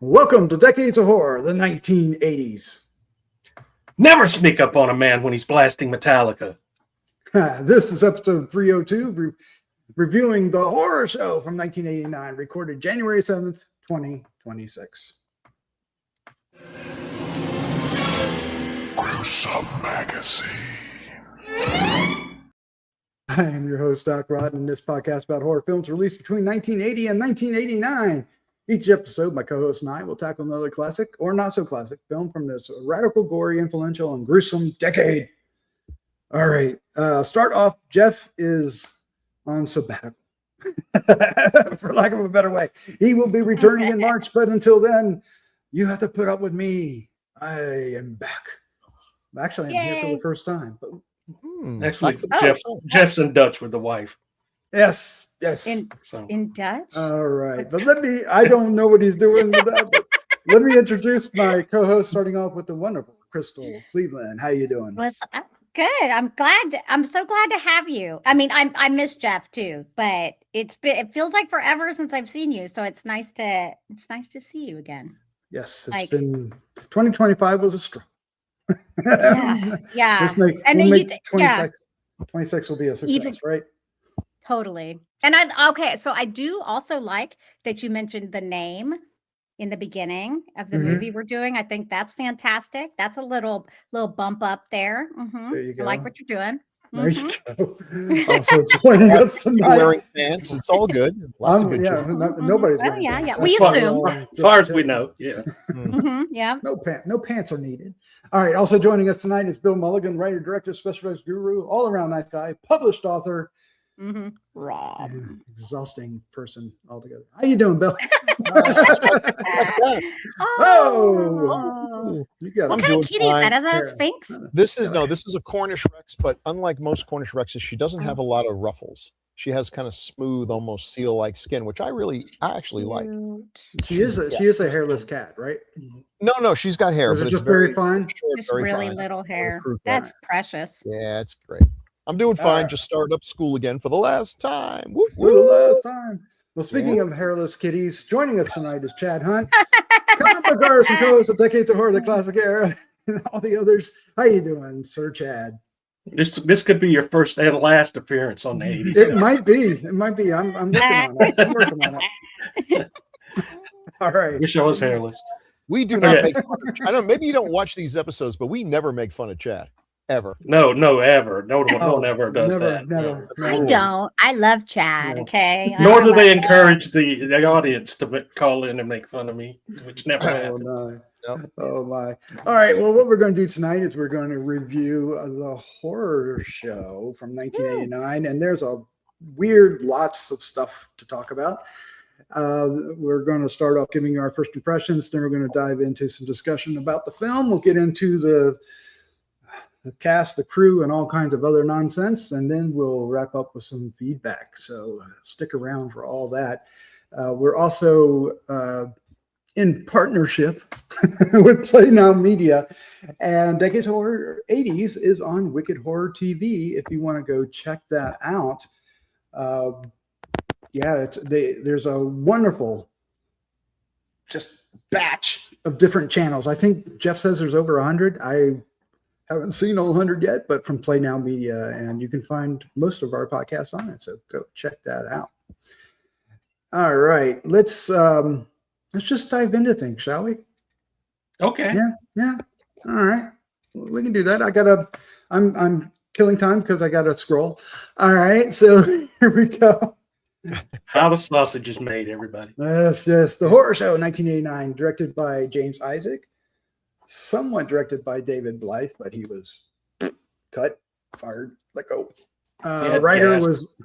Welcome to Decades of Horror, the 1980s. Never sneak up on a man when he's blasting Metallica. This is episode 302, reviewing The Horror Show from 1989, recorded January 7th, 2026. Gruesome Magazine. I am your host, Doc Rod, and this podcast about horror films released between 1980 and 1989. Each episode, my co-host and I will tackle another classic or not so classic film from this radical, gory, influential, and gruesome decade. All right, start off. Jeff is on sabbatical, for lack of a better way. He will be returning in March, but until then, you have to put up with me. I am back. Actually, I'm here for the first time. But actually, Jeff's in Dutch with the wife. Yes. In Dutch? All right. But I don't know what he's doing with that, but let me introduce my co-host, starting off with the wonderful Crystal Cleveland. How you doing? Good. I'm so glad to have you. I mean, I miss Jeff too, but it feels like forever since I've seen you. So it's nice to see you again. Yes, it's been 2025 was a struggle. Yeah. 26 will be a success, right? Totally. And so I do also like that you mentioned the name in the beginning of the movie we're doing. I think that's fantastic. That's a little bump up there. There you go. I like what you're doing. There you go. Also joining us tonight. Wearing pants. It's all good. Lots of good nobody's wearing pants. We assume. As far as we know, yeah. Yeah. No pants are needed. All right. Also joining us tonight is Bill Mulligan, writer, director, special effects guru, all around nice guy, published author. Rob. Exhausting person altogether. How you doing, Bill? You got what kind of kitty is that? Is that a Sphinx? This is a Cornish Rex, but unlike most Cornish Rexes, she doesn't have a lot of ruffles. She has kind of smooth, almost seal-like skin, which I actually like. She is a hairless cat, right? No, she's got hair. Is it just very fine? Just really little hair. That's precious. Yeah, it's great. I'm doing fine. Just started up school again for the last time. For the last time. Well, speaking of hairless kitties, joining us tonight is Chad Hunt, comic book artist and co-host of Decades of Horror, the Classic Era, and all the others. How you doing, Sir Chad? This could be your first and last appearance on the 80s. It might be. I'm working on it. All right. Your show is hairless. We do not make fun of Chad. I don't know, maybe you don't watch these episodes, but we never make fun of Chad. Ever. No, ever. No one ever does that. Never. I don't. I love Chad, okay? Nor do they encourage the audience to call in and make fun of me, which never happened. No. Oh, my. All right. Well, what we're going to do tonight is we're going to review The Horror Show from 1989. And there's lots of stuff to talk about. We're going to start off giving our first impressions. Then we're going to dive into some discussion about the film. We'll get into the cast, the crew, and all kinds of other nonsense, and then we'll wrap up with some feedback. So stick around for all that. We're also in partnership with Play Now Media, and Decades of Horror 80s is on Wicked Horror TV if you want to go check that out. There's a wonderful just batch of different channels. I think Jeff says there's over 100. I haven't seen all 100 yet, but from Play Now Media, and you can find most of our podcasts on it. So go check that out. All right, let's just dive into things, shall we? Okay. Yeah. All right, we can do that. I'm killing time because I gotta scroll. All right, so here we go. How the sausage is made, everybody. Yes. The Horror Show, 1989, directed by James Isaac. Somewhat directed by David Blythe, but he was cut, fired, let go. Writer was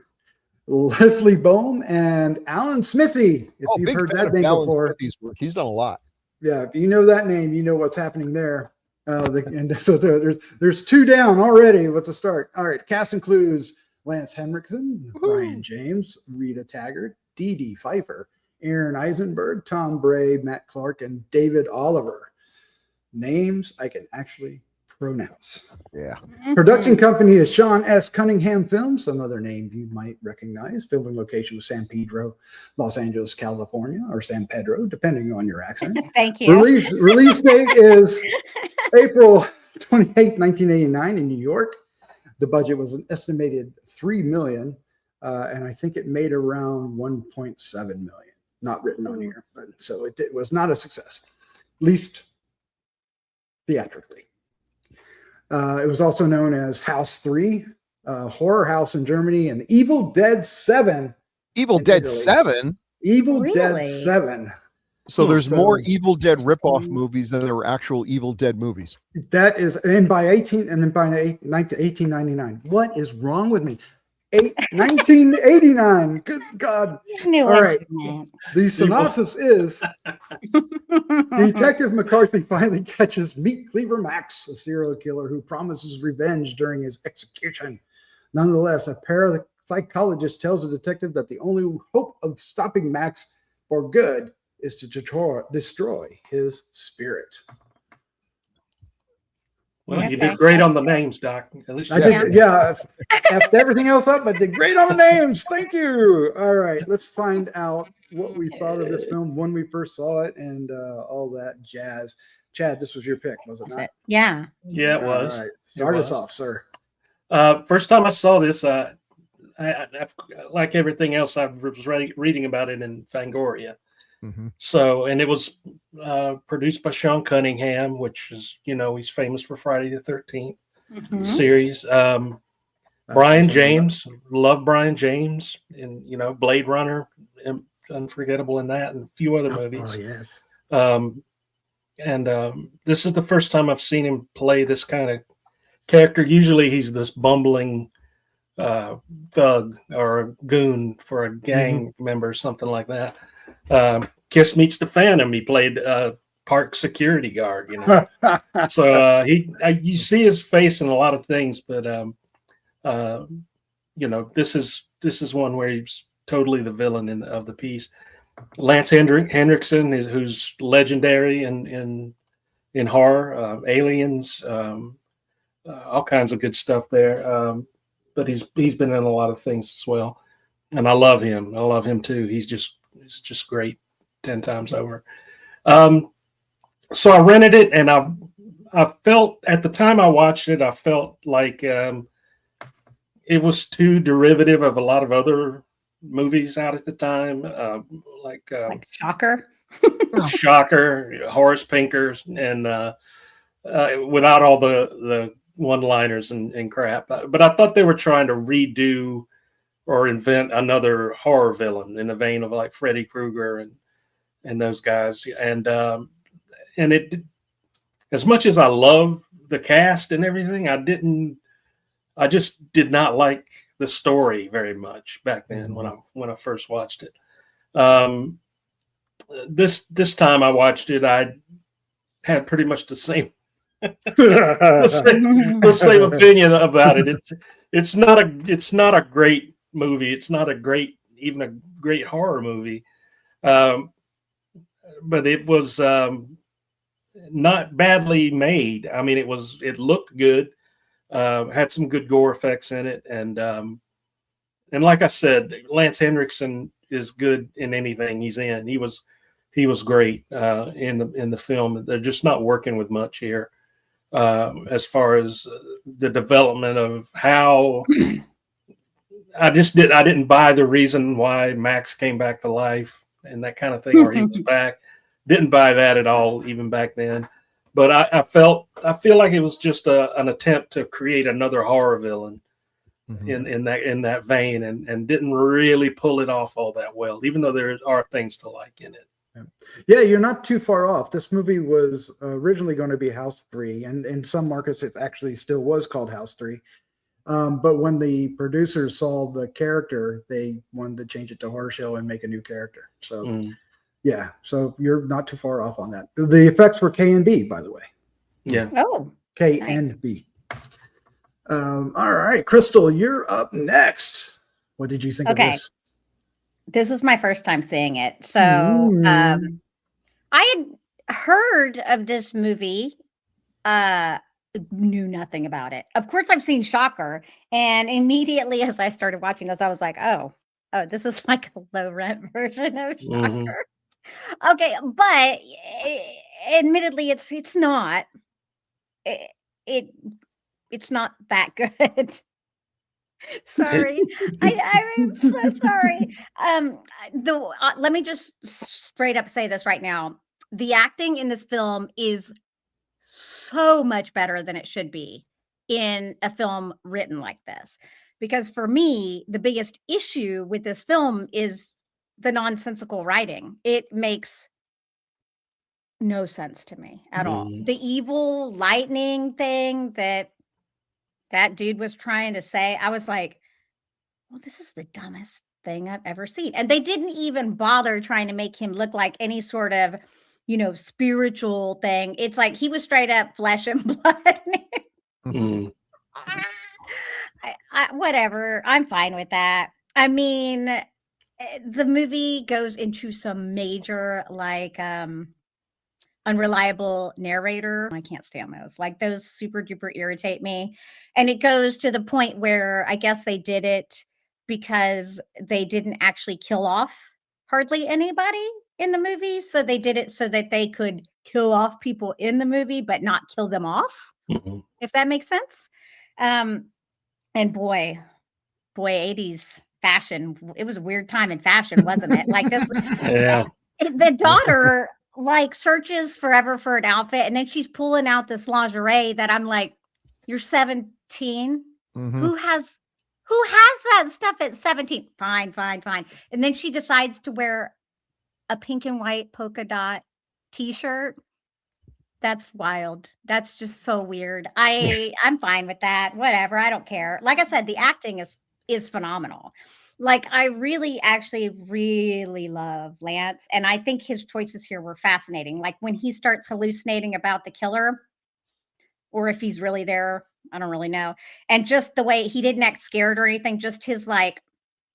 Leslie Bohem and Alan Smithee. If you've heard that name before, Smithie's work. He's done a lot. Yeah, if you know that name, you know what's happening there. And so there's two down already with the start. All right, cast includes Lance Henricksen, Brion James, Rita Taggart, Dedee Pfieffer, Aron Eisenberg, Thom, Bray, Matt Clark, and David Oliver. Names I can actually pronouns. Yeah. Production company is Sean S. Cunningham Films, another name you might recognize. Filming location was San Pedro, Los Angeles, California, or San Pedro, depending on your accent. Thank you. Release date is April 28th, 1989 in New York. The budget was an estimated $3 million, and I think it made around $1.7 million. Not written on here, but so it was not a success, at least theatrically. It was also known as House 3, Horror House in Germany, and Evil Dead 7. Evil in Dead Italy. 7? Evil Dead Really? 7. So there's more So- Evil Dead ripoff movies than there were actual Evil Dead movies. That is, and by 1899. What is wrong with me? 1989. Good God. I knew All what right. you meant. The synopsis is Detective McCarthy finally catches Meet Cleaver Max, a serial killer who promises revenge during his execution. Nonetheless, a parapsychologist tells the detective that the only hope of stopping Max for good is to destroy his spirit. Well, you Okay. did great on the names, Doc. At least I you did, yeah, effed everything else up, but did great on the names. Thank you. All right, let's find out what we thought of this film when we first saw it and all that jazz. Chad, this was your pick, was it That's not? it. Yeah. Yeah, it was. All right, start us was. off, sir. First time I saw this, I like everything else, I was reading about it in Fangoria. Mhm. So, and it was produced by Sean Cunningham, which is, he's famous for Friday the 13th Mhm. series. That's Brion what I'm James, love Brion James, and Blade Runner, unforgettable in that, and a few other talking movies. about. Oh, yes. This is the first time I've seen him play this kind of character. Usually he's this bumbling thug or a goon for a gang member, something like that. Kiss Meets the Phantom, he played park security guard, So you see his face in a lot of things, but this is one where he's totally the villain of the piece. Lance Henriksen who's legendary in horror, Aliens, all kinds of good stuff there. But he's been in a lot of things as well, and I love him. I love him too. He's just great, 10 times over. So I rented it, and I felt at the time I watched it, I felt like it was too derivative of a lot of other movies out at the time, like Shocker. Shocker, Horace Pinker, and without all the one-liners and crap. But I thought they were trying to redo or invent another horror villain in the vein of like Freddy Krueger and those guys. And it, as much as I love the cast and everything, I just did not like the story very much back then when I first watched it. This time I watched it, I had pretty much the same the same opinion about it. It's not a great movie. It's not even a great horror movie. But it was not badly made. I mean, it looked good. Had some good gore effects in it, and like I said, Lance Henriksen is good in anything he's in. He was great in the film. They're just not working with much here as far as the development of how. I didn't buy the reason why Max came back to life and that kind of thing, or he was back. Didn't buy that at all, even back then. But I feel like it was just an attempt to create another horror villain in that vein, and didn't really pull it off all that well, even though there are things to like in it. Yeah, you're not too far off. This movie was originally going to be House 3, and in some markets it actually still was called House 3. But when the producers saw the character, they wanted to change it to horror show and make a new character. So yeah, so you're not too far off on that. The effects were K and B, by the way. Yeah. Oh, K nice. and B. All right, Crystal, you're up next. What did you think of this? This was my first time seeing it. So I had heard of this movie knew nothing about it. Of course, I've seen Shocker, and immediately as I started watching this, I was like, oh, this is like a low rent version of Mhm. Shocker. Okay, but admittedly, it's not. It it's not that good. Sorry, I'm so sorry. Let me just straight up say this right now. The acting in this film is so much better than it should be in a film written like this. Because for me, the biggest issue with this film is the nonsensical writing. It makes no sense to me at all. Mhm. The evil lightning thing that dude was trying to say, I was like, well, this is the dumbest thing I've ever seen. And they didn't even bother trying to make him look like any sort of, spiritual thing. It's like he was straight up flesh and blood. Mhm. Whatever. I'm fine with that. I mean, the movie goes into some major, like, unreliable narrator. I can't stand those. Like, those super duper irritate me. And it goes to the point where I guess they did it because they didn't actually kill off hardly anybody in the movie. So they did it so that they could kill off people in the movie, but not kill them off, Mhm. if that makes sense. And boy, 80s fashion, it was a weird time in fashion, wasn't it? Like this, Yeah. the daughter like searches forever for an outfit, and then she's pulling out this lingerie that I'm like, you're 17. Mhm. Who has that stuff at 17? Fine. And then she decides to wear a pink and white polka dot t-shirt. That's wild. That's just so weird. I'm fine with that. Whatever. I don't care. Like I said, the acting is phenomenal. Like I really actually really love Lance, and I think his choices here were fascinating. Like when he starts hallucinating about the killer, or if he's really there, I don't really know. And just the way he didn't act scared or anything, just his like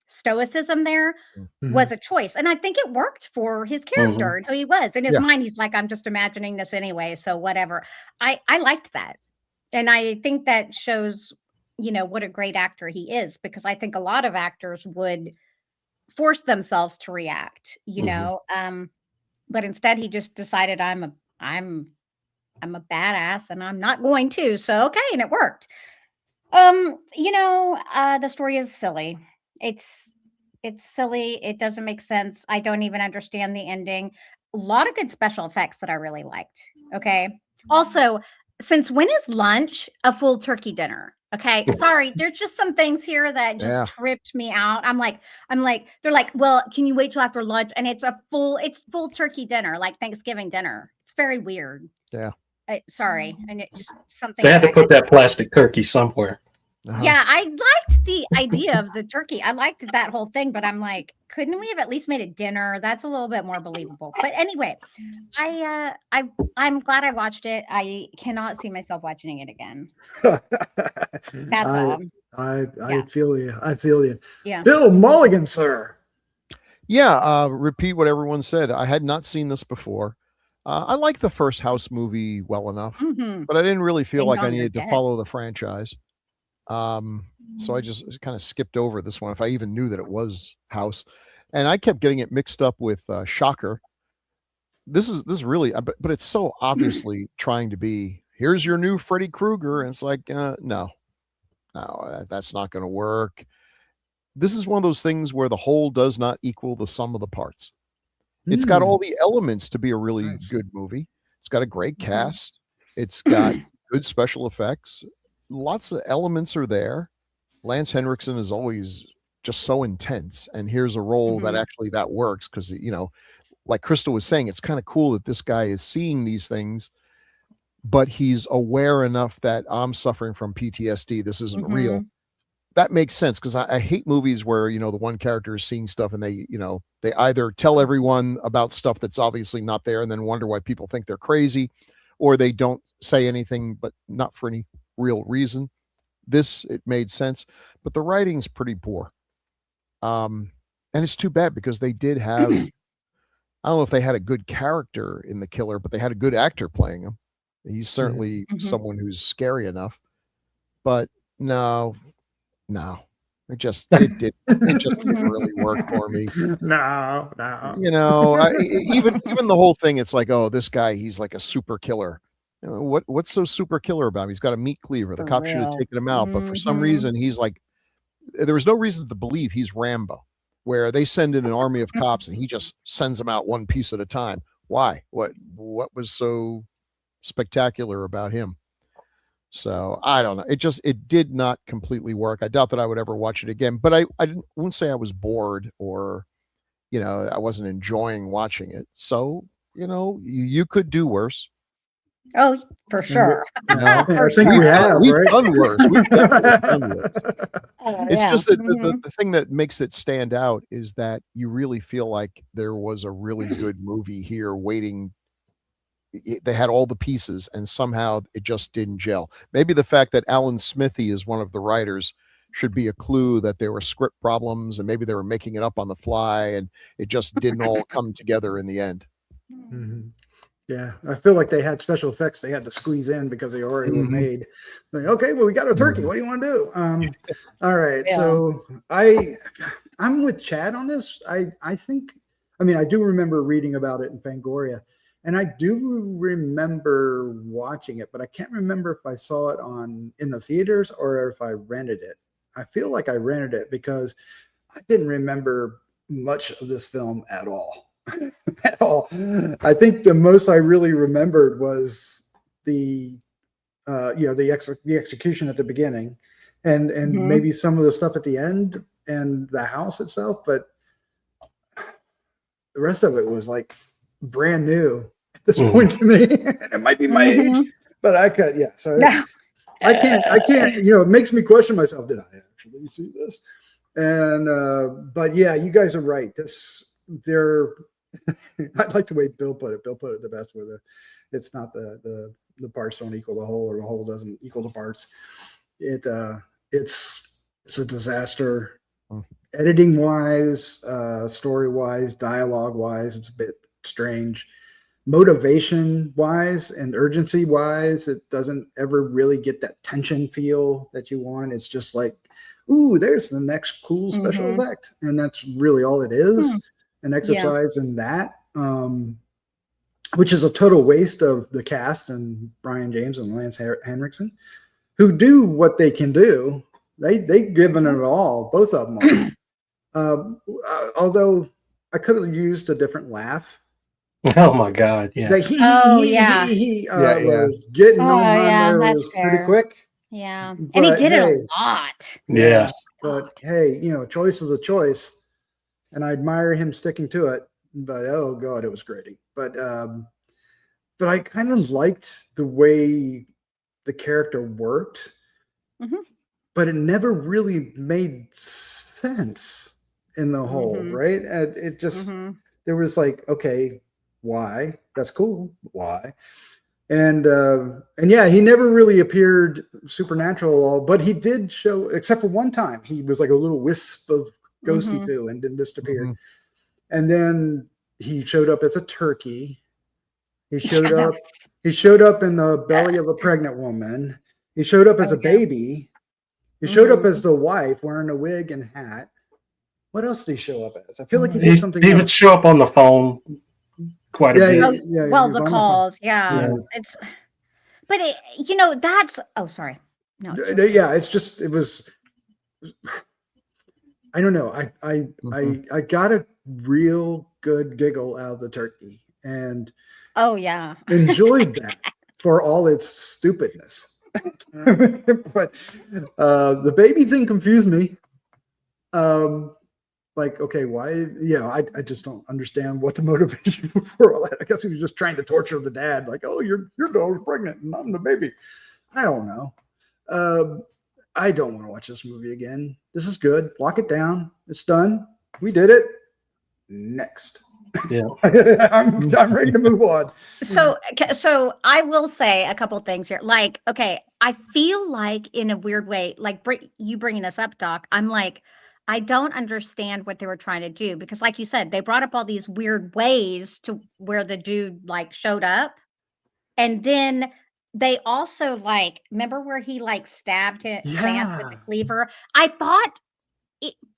stoicism there was a choice. And I think it worked for his character Mhm. and who he was. In his Yeah. mind, he's like, I'm just imagining this anyway. So whatever. I liked that. And I think that shows, what a great actor he is, because I think a lot of actors would force themselves to react, Mhm. but instead he just decided I'm a badass and I'm not going to. So okay, and it worked. The story is silly. It's it's silly. It doesn't make sense. I don't even understand the ending. A lot of good special effects that I really liked. Okay. Also, since when is lunch a full turkey dinner? Okay. Sorry, there's just some things here that just Yeah. tripped me out. They're like, well, can you wait till after lunch? And it's full turkey dinner, like Thanksgiving dinner. It's very weird. Yeah. Sorry, and it just something They had that to put that plastic turkey somewhere. Uh-huh. yeah, I liked the idea of the turkey. I liked that whole thing, but I'm like, couldn't we have at least made it dinner? That's a little bit more believable. But anyway, I'm glad I watched it. I cannot see myself watching it again. That's all. I Yeah. feel you. I feel you. Yeah. Bill Mulligan, sir. Yeah. Repeat what everyone said. I had not seen this before. I like the first House movie well enough, Mhm. but I didn't really feel Ding like I dong, you're needed to dead. follow the franchise. So I just kind of skipped over this one if I even knew that it was House, and I kept getting it mixed up with Shocker. This is really, but it's so obviously trying to be. Here's your new Freddy Krueger, and it's like, no, that's not going to work. This is one of those things where the whole does not equal the sum of the parts. It's got all the elements to be a really Nice. good movie. It's got a great cast. It's got good special effects. Lots of elements are there. Lance Henriksen is always just so intense. And here's a role that actually that works because, like Crystal was saying, it's kind of cool that this guy is seeing these things, but he's aware enough that I'm suffering from PTSD. This isn't real. That makes sense because I hate movies where, the one character is seeing stuff and they either tell everyone about stuff that's obviously not there and then wonder why people think they're crazy, or they don't say anything, but not for any real reason. It made sense, but the writing's pretty poor. And it's too bad because they did have, I don't know if they had a good character in the killer, but they had a good actor playing him. He's certainly Mhm. someone who's scary enough, but no, it just didn't really work for me. No. You know, even the whole thing, it's like, oh, this guy, he's like a super killer. You know, what's so super killer about him? He's got a meat cleaver. The For cop should have real. taken him out, but for some Mhm. reason, he's like, there was no reason to believe he's Rambo, where they send in an army of cops and he just sends them out one piece at a time. Why? What was so spectacular about him? So I don't know. It did not completely work. I doubt that I would ever watch it again. But I wouldn't say I was bored or I wasn't enjoying watching it. So you could do worse. Oh, for sure. You know, For I think sure. we have, we've right? done worse. We've definitely done worse. Oh, It's yeah. just that Mhm. the thing that makes it stand out is that you really feel like there was a really good movie here waiting. They had all the pieces and somehow it just didn't gel. Maybe the fact that Alan Smithee is one of the writers should be a clue that there were script problems and maybe they were making it up on the fly and it just didn't all come together in the end. Mhm. Yeah, I feel like they had special effects they had to squeeze in because they already were Mhm. made. Like, okay, well, we got a turkey. Mhm. What do you want to do? All right. Yeah. So I'm with Chad on this. I think, I mean, I do remember reading about it in Fangoria, and I do remember watching it, but I can't remember if I saw it in the theaters or if I rented it. I feel like I rented it because I didn't remember much of this film at all. At all. I think the most I really remembered was the the execution at the beginning, and Mhm. maybe some of the stuff at the end and the house itself, but the rest of it was like brand new at this point to me. It might be my age, Mhm. but I could, yeah. So No. I can't. It makes me question myself. Did I actually see this? And but yeah, you guys are right. I like the way Bill put it. Bill put it the best, where it's not the parts don't equal the whole, or the whole doesn't equal the parts. It's a disaster, Mm. editing wise, story wise, dialogue wise. It's a bit strange. Motivation wise and urgency wise, it doesn't ever really get that tension feel that you want. It's just like, ooh, there's the next cool special Mhm. effect, and that's really all it is. Hmm. An exercise in that, which is a total waste of the cast and Brion James and Lance Henriksen, who do what they can do. They've given it all. Both of them are. Although I could have used a different laugh. Oh my God. Yeah. The Oh, yeah. Yeah. was getting Oh, on my yeah, that's nerves pretty fair. quick. Yeah. And he But did it a hey, lot. Yes. but hey, choice is a choice, and I admire him sticking to it. But oh god, it was grating. But I kind of liked the way the character worked, Mhm. but it never really made sense in the whole, Mhm. right? And it just, Mhm. there was like, okay, why? That's cool. Why? And yeah, he never really appeared supernatural at all, but he did show, except for one time, he was like a little wisp of ghosty Mhm. poo and then disappeared. Mhm. And then he showed up as a turkey. He showed Yeah, that up. was- He showed up in the belly of a pregnant woman. He showed up as Oh, a yeah. baby. He showed up Mhm. as the wife wearing a wig and hat. What else did he show up as? I feel like he He, did something he would else. show up on the phone quite a Yeah, bit. Oh, yeah. well, He was the on the phone. calls. Yeah. Yeah. It's, but that's, oh, sorry. No. Yeah, it's just, it was, I don't know. Mhm. I got a real good giggle out of the turkey and Oh, yeah. enjoyed that for all its stupidness. But the baby thing confused me. Like, okay, why? Yeah, I just don't understand what the motivation for all that. I guess he was just trying to torture the dad. Like, oh, your daughter's pregnant and I'm the baby. I don't know. I don't want to watch this movie again. This is good. Lock it down. It's done. We did it. Next. Yeah. I'm ready to move on. So I will say a couple things here. Like, okay, I feel like in a weird way, like you bringing this up, Doc, I'm like, I don't understand what they were trying to do because, like you said, they brought up all these weird ways to where the dude like showed up, and then they also like, remember where he like stabbed him Lance with the Yeah. cleaver? I thought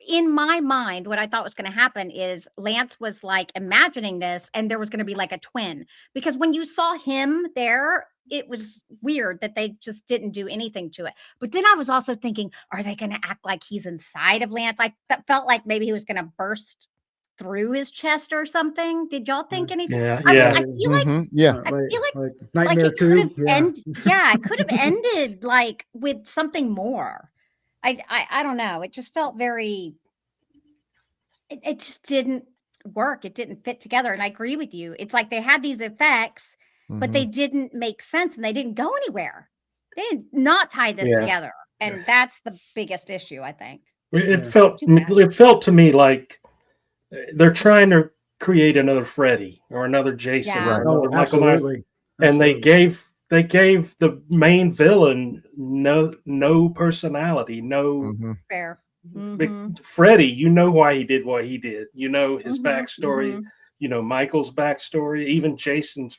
in my mind, what I thought was going to happen is Lance was like imagining this and there was going to be like a twin, because when you saw him there, it was weird that they just didn't do anything to it. But then I was also thinking, are they going to act like he's inside of Lance? I felt like maybe he was going to burst through his chest or something. Did y'all think anything? Yeah, I yeah. feel like Yeah. I feel like like Nightmare it could 2. have Yeah. it could have ended like with something more. I don't know. It just felt very. It just didn't work. It didn't fit together. And I agree with you. It's like they had these effects, but they didn't make sense and they didn't go anywhere. They did not tie this Yeah. together, and that's the biggest issue, I think. It Yeah. felt Too bad. it felt to me like they're trying to create another Freddy or another Jason Yeah. or Oh, another Michael Myers, absolutely. and they Absolutely. gave the main villain no personality, no. Fair. Freddy, you know why he did what he did. You know his Mhm, backstory. mhm. You know Michael's backstory. Even Jason's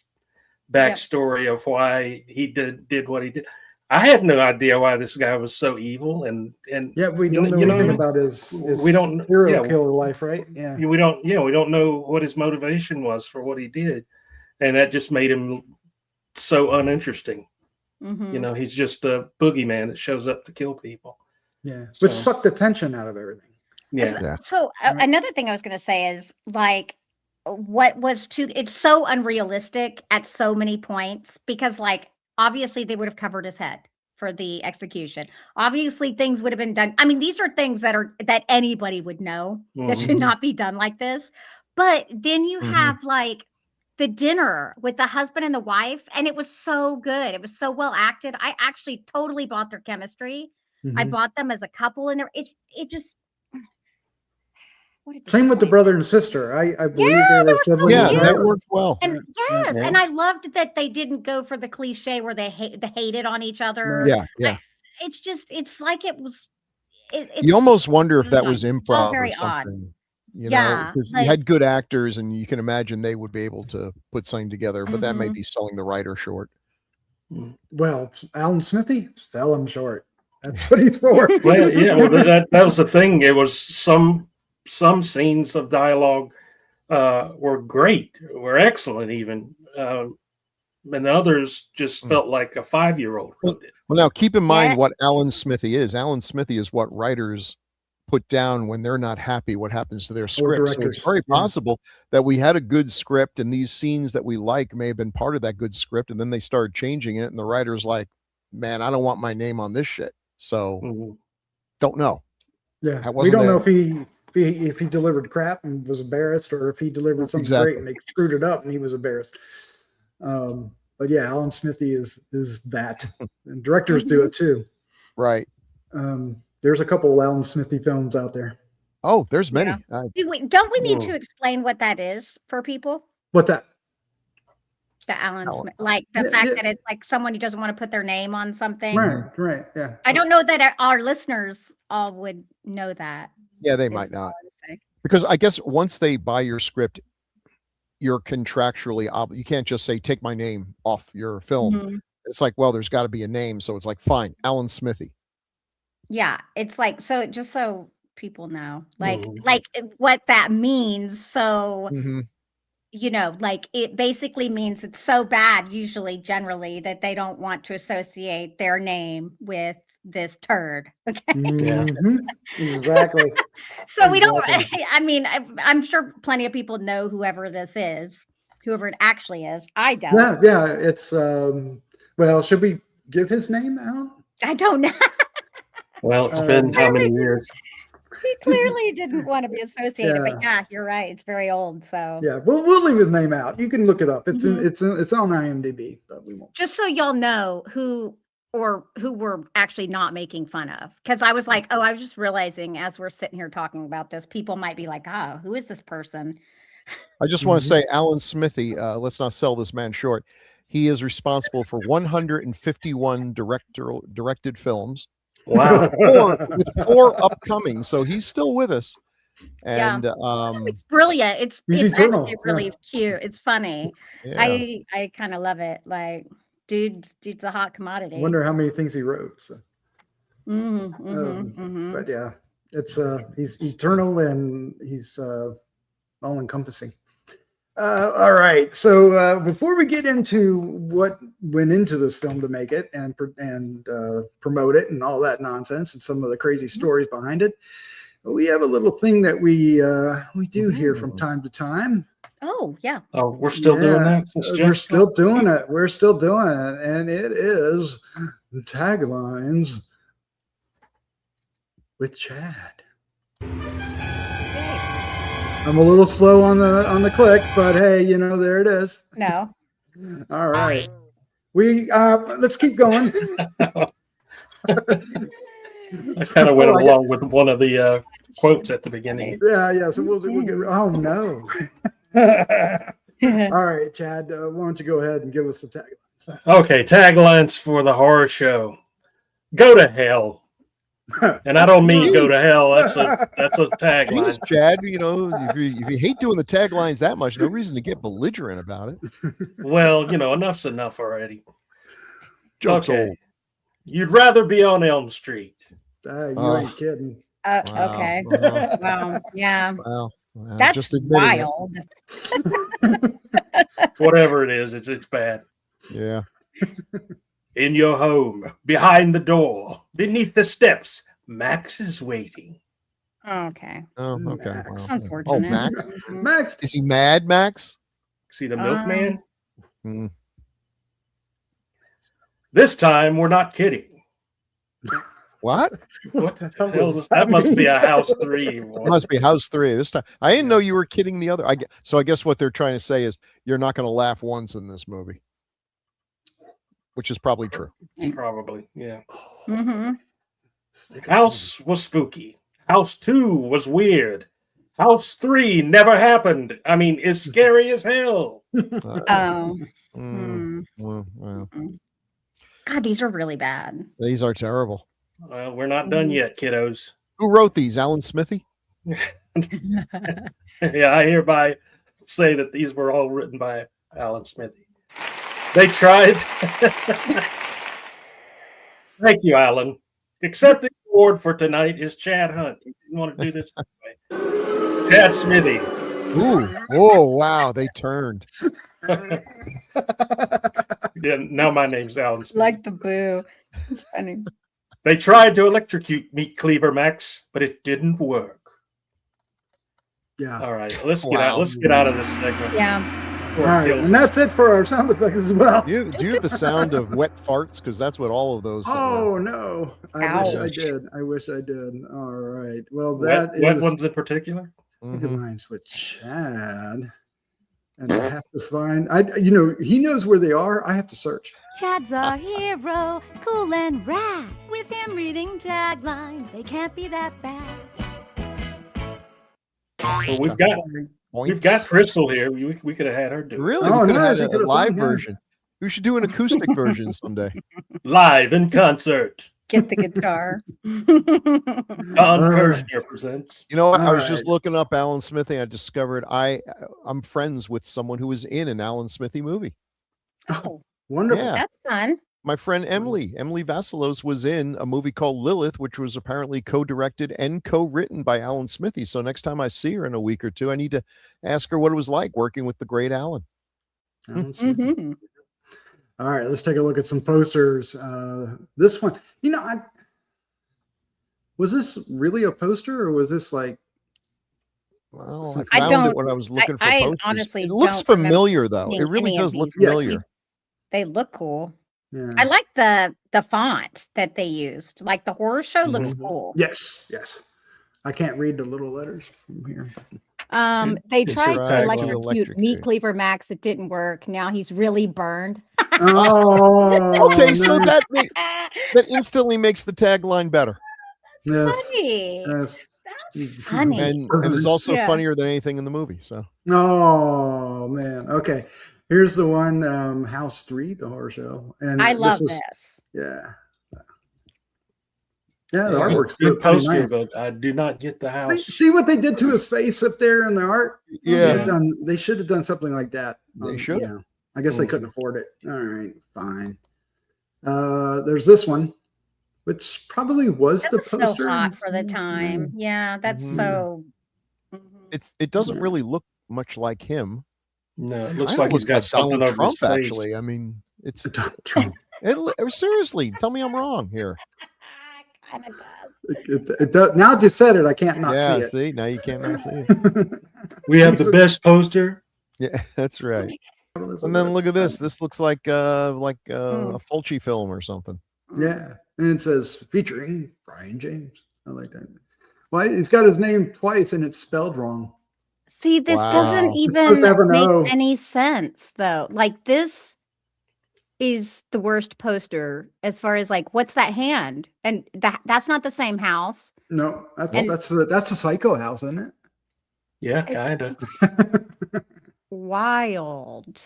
Yep. backstory of why he did what he did. I had no idea why this guy was so evil, and Yeah, we don't know you anything know, about his we don't serial yeah, killer life, right? Yeah. we don't know what his motivation was for what he did, and that just made him so uninteresting. You know, he's just a boogeyman that shows up to kill people. Yeah. So- Which sucked the tension out of everything. Yeah. So another thing I was going to say is like, it's so unrealistic at so many points, because like obviously they would have covered his head for the execution. Obviously things would have been done. I mean, these are things that anybody would know that should not be done like this. But then you have like the dinner with the husband and the wife, and it was so good. It was so well acted. I actually totally bought their chemistry. I bought them as a couple, and it just. Same with the brother and sister. I believe Yeah, they they were were so siblings. Yeah, cute. that worked well. And yes, Yeah. and I loved that they didn't go for the cliche where they hated on each other. Right. Yeah. It's like it was. You almost wonder if that was it's all improv or very odd. something. You know, Yeah, because you like- had good actors, and you can imagine they would be able to put something together. But that may be selling the writer short. Well, Alan Smithee, sell him short. That's what he's for. Well, yeah, well, that was the thing. It was some scenes of dialogue were great, were excellent, even, and others just felt like a 5-year-old wrote it. Well, now keep in mind Yes. what Alan Smithee is. Alan Smithee is what writers put down when they're not happy what happens to their script. So directors, it's very yeah. possible that we had a good script, and these scenes that we like may have been part of that good script, and then they started changing it, and the writer's like, man, I don't want my name on this shit. So don't know. Yeah, we wasn't don't know it. if he delivered crap and was embarrassed, or if he delivered something Exactly. great and they screwed it up and he was embarrassed. But yeah, Alan Smithee is that, and directors do it too. Right. There's a couple of Alan Smithee films out there. Oh, there's many. Don't we need to explain what that is for people? What that? The Alan Smith, like the fact that it's like someone who doesn't want to put their name on something. Right, yeah. I don't know that our listeners all would know that. Yeah, they might not. Because I guess once they buy your script, you're contractually you can't just say, take my name off your film. It's like, well, there's got to be a name. So it's like, fine, Alan Smithee. Yeah, it's like, so just so people know, like what that means. So, you know, like it basically means it's so bad, usually, generally, that they don't want to associate their name with this turd. Okay. Exactly. So we don't, I mean, I'm sure plenty of people know whoever this is, whoever it actually is. I don't. Yeah. It's, well, should we give his name out? I don't know. Well, it's been how many years? He clearly didn't want to be associated, but yeah, you're right. It's very old. So yeah, we'll leave his name out. You can look it up. It's it's on IMDb, but we won't. Just so y'all know who we're actually not making fun of, because I was like, oh, I was just realizing as we're sitting here talking about this, people might be like, oh, who is this person? I just want to say, Alan Smithee, let's not sell this man short. He is responsible for 151 directed films. Wow. with 4 upcoming, so he's still with us. And it's brilliant. It's eternal. actually really cute. It's funny. Yeah. I kind of love it. Like, dude's a hot I commodity. wonder how many things he wrote. So. Mm-hmm. But yeah, it's he's eternal and he's all encompassing. All right, so before we get into what went into this film to make it and promote it and all that nonsense and some of the crazy stories behind it, we have a little thing that we do here from time to time. Oh yeah. Oh, we're still doing that? We're still doing it. We're still doing it, and it is taglines with Chad. I'm a little slow on the click, but hey, you know, there it is. No. All right. We let's keep going. I kind of went along with one of the quotes at the beginning. Yeah. So we'll get. Oh no. All right, Chad. Why don't you go ahead and give us the taglines? Okay, taglines for the horror show: "Go to hell," and I don't mean "go to hell." That's a tagline. Jeez, Chad, you know, if you hate doing the taglines that much, no reason to get belligerent about it. Well, you know, enough's enough already. Joke's Okay. old. You'd rather be on Elm Street. You ain't kidding. Wow. Okay. Wow. Yeah. Wow. That's just admitting it. wild. Whatever it is, it's bad. Yeah. In your home, behind the door, beneath the steps, Max is waiting. Okay. Oh, okay. Max. Wow. Unfortunate. Oh, Max? Mhm. Max. Is he mad, Max? See the milkman? Hmm. This time, we're not kidding. What? What the hell is that? Must be a House 3. It must be House 3 this time. I didn't know you were kidding the other. So I guess what they're trying to say is you're not going to laugh once in this movie, which is probably true. Probably, yeah. Mm-hmm. House was spooky. House 2 was weird. House 3 never happened. I mean, it's scary as hell. Oh. Well, God, these are really bad. these are terrible. Well, we're not done yet, kiddos. Who wrote these? Alan Smithee? Yeah, I hereby say that these were all written by Alan Smithee. They tried. Thank you, Alan. Accepting the award for tonight is Chad Hunt. You didn't want to do this anyway. Chad Smithee. Ooh. Oh, wow. They turned. Yeah, now my name's Alan Smithee. Like the boo. It's funny. They tried to electrocute me, Cleaver Max, but it didn't work. Yeah. All right, let's get Wow. out. Let's get out of this segment. Yeah. Before All it right, kills and us. that's it for our sound effects as well. Do you have the sound of wet farts? Because that's what all of those Oh no! I wish I Ouch. did. I wish I did. All right. Well, wet, that wet is ones in particular. Mhm. taglines with Chad, and I have to find. He knows where they are. I have to search. Chad's our hero, cool and rad. With him reading taglines, they can't be that bad. Well, we've got Crystal here. We could have had her do it. Really? Oh, We could no, have she had a could've live sung, yeah. version. We should do an acoustic version someday. Live in concert. Get the guitar. Don Kirshner presents. You know what? I was All just right. looking up Alan Smithee. I discovered I'm friends with someone who was in an Alan Smithee movie. Oh, Wonderful. Yeah. that's fun. My friend Emily Vassilos was in a movie called Lilith, which was apparently co-directed and co-written by Alan Smithee. So next time I see her in a week or two, I need to ask her what it was like working with the great Alan. Mm-hmm. All right, let's take a look at some posters. This one, was this really a poster or was this like? Well, I I found don't- it when I was looking for I posters. honestly it looks don't remember familiar though. It seeing really any of does look these. familiar. They look cool. Yeah. I like the font that they used. Like the horror show looks Mhm. cool. Yes. I can't read the little letters from here. They It's tried a to tagline. electrocute Electrocute. Meat Cleaver Max. It didn't work. Now he's really burned. Oh. Okay, so nice. that instantly makes the tagline better, Yes. Funny. Yes. That's funny. and is also Yeah. funnier than anything in the movie. So Oh man. Okay. Here's the one, House 3, the horror show. And I love was- this. Yeah. Yeah, the It's a artwork's good pretty poster, nice. but I do not get the house. See what they did to his face up there in the art? yeah, They should have done something like that. They should. Yeah. I guess they couldn't afford it. All right, fine. There's this one, which probably was That the was so poster. hot for the time. Yeah, that's so. It doesn't really look much like him. No, it Kind looks of like he's looks got like something Donald over Trump, his face. actually. I mean, it's Donald Trump. seriously. Tell me I'm wrong here. Kind of does. It does. Now that you said it, I can't not see Yeah, it. see, now you can't not see it. We have the best poster. Yeah, that's right. And then look at this. This looks like a Fulci film or something. Yeah, and it says featuring Brion James. I like that. Why he's got his name twice and it's spelled wrong. See, this doesn't Wow. It's supposed even to have an make O. any sense, though. Like, this is the worst poster as far as like, what's that hand? And that's not the same house. No, that's the Psycho house, isn't it? Yeah, It's kind of. wild.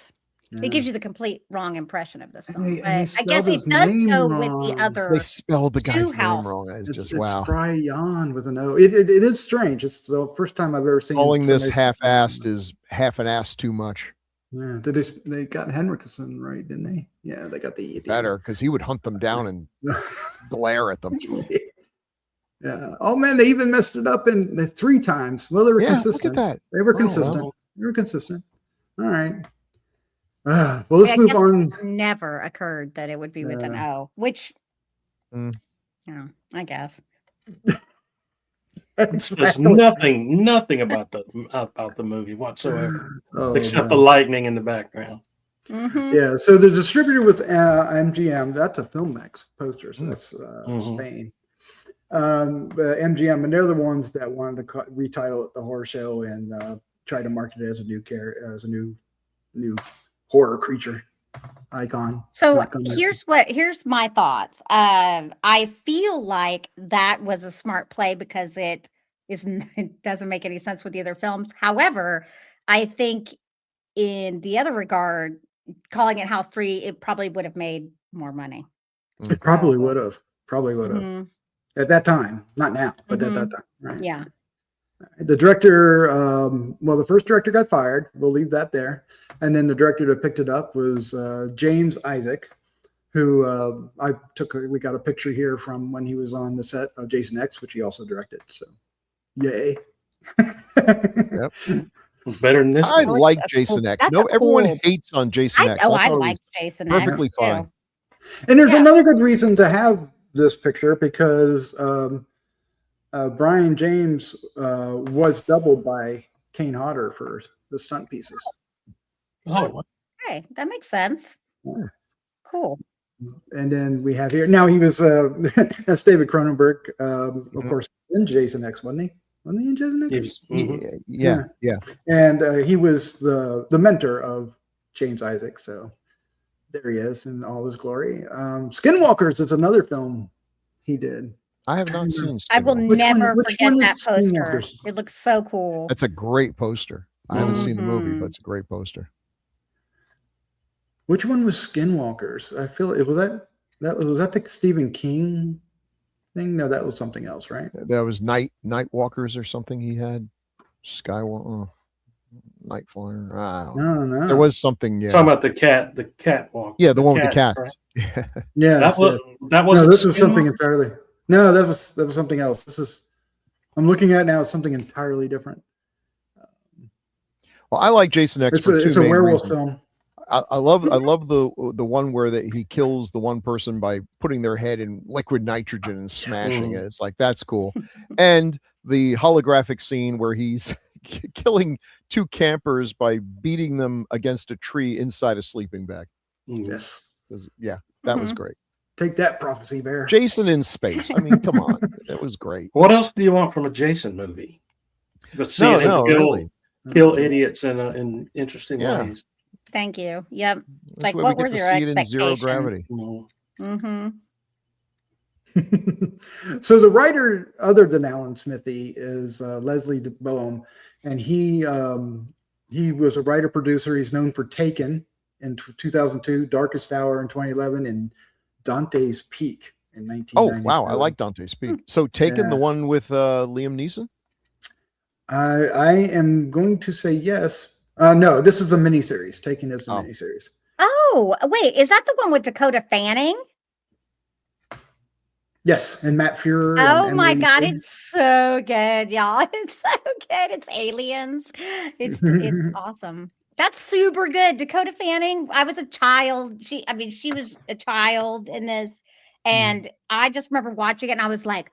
Yeah. It gives you the complete wrong impression of this And film. they I spelled guess it his does name go with wrong. the other. They spelled the guy's name houses. wrong. It's just It's wow. Brion with an O. It is strange. It's the first time I've ever seen Calling this somebody- half-assed is half an ass too much. Yeah, they got Henricksen right, didn't they? Yeah, they got the Better, because he would hunt them down and glare at them. Yeah. Oh man, they even messed it up in the 3 times. Well, they were Yeah, consistent. look at that. They were Oh, consistent. well. They were consistent. All right. Well, let's move guess on. it never occurred that it would be with an O, which, yeah, I guess. It says nothing about the movie whatsoever, Oh, except the man. lightning in the background. Mhm. Yeah. So the distributor was MGM. That's a Film Max poster. So that's Spain. MGM, and they're the ones that wanted to retitle it the Horror Show and try to market it as a new horror creature icon. So here's my thoughts. I feel like that was a smart play because it doesn't make any sense with the other films. However, I think in the other regard, calling it House 3, it probably would have made more money. It probably would have. Mhm. At that time, not now, but at that time, right? Yeah. The director, the first director got fired. We'll leave that there. And then the director that picked it up was James Isaac, who we got a picture here from when he was on the set of Jason X, which he also directed. So, yay. Yep. Better than this I one. like Jason X. That's No, a everyone cool- hates on Jason X. I thought it like was Jason X. perfectly fine. too. And there's Yeah. another good reason to have this picture because Brion James was doubled by Kane Hodder for the stunt pieces. Oh, Okay, that makes sense. Yeah. Cool. And then we have here now he was that's David Cronenberg, of course, in Jason X, wasn't he? Wasn't he in Jason X? he was, Yeah. And he was the mentor of James Isaac. So there he is in all his glory. Skinwalkers is another film he did. I have not seen. I will Skinwalker. Which never one forget that is poster. Skinwalkers? It looks so cool. That's a great poster. I haven't seen the movie, Mhm. but it's a great poster. Which one was Skinwalkers? I feel it was that the Stephen King thing? No, that was something else, right? That was Night Walkers or something. He had Skywalker, Nightflyer. I don't know. No. There was something. Yeah, talking about the catwalk. yeah, the one with the cat, cats. right? Yeah, That was no, this was something Skinwalker? entirely. No, that was something else. This is I'm looking at now something entirely different. Well, I like Jason X. It's a werewolf film. I love the one where he kills the one person by putting their head in liquid nitrogen and smashing it. It's like, that's cool. And the holographic scene where he's killing 2 campers by beating them against a tree inside a sleeping bag. Yes. Yeah, that was great. Take that, Prophecy Bear. Jason in space. I mean, come on. That was great. What else do you want from a Jason movie? But seeing him kill idiots in interesting ways. Thank you. Yep. That's Like, why what we were get to your see it in zero expectations? gravity. Mm-hmm. So the writer, other than Alan Smithee, is Leslie Bohem, and he was a writer producer. He's known for Taken in 2002, Darkest Hour in 2011, and Dante's Peak in 1997. Oh wow, I like Dante's Peak. So Taken, the one with Liam Neeson. I am going to say yes. No, this is a miniseries. Taken is a miniseries. Oh, wait, is that the one with Dakota Fanning? Yes, and Matt Fuhrer. Oh and my Emily God, Blunt. it's so good, y'all. It's so good. It's aliens. It's awesome. That's super good. Dakota Fanning, I was a child. She was a child in this. And I just remember watching it and I was like,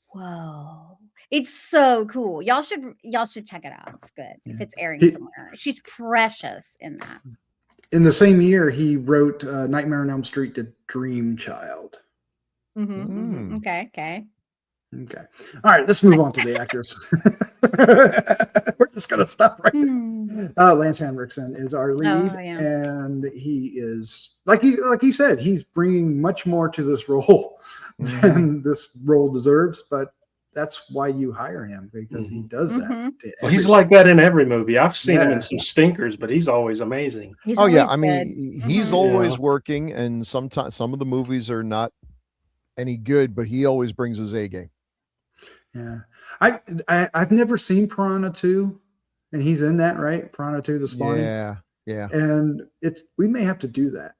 whoa. It's so cool. Y'all should check it out. It's good. If it's airing somewhere. She's precious in that. In the same year, he wrote Nightmare on Elm Street to Dream Child. Okay. Okay. All right, let's move on to the actors. We're just going to stop right there. Lance Henriksen is our lead, and he is, like he said, he's bringing much more to this role than this role deserves, but that's why you hire him, because he does that. Well, he's like that in every movie. I've seen him in some stinkers, but he's always amazing. He's I mean, he's always working, and sometimes some of the movies are not any good, but he always brings his A game. Yeah, I've never seen Piranha 2, and he's in that, right? Piranha 2, The Spawning. Yeah. And we may have to do that.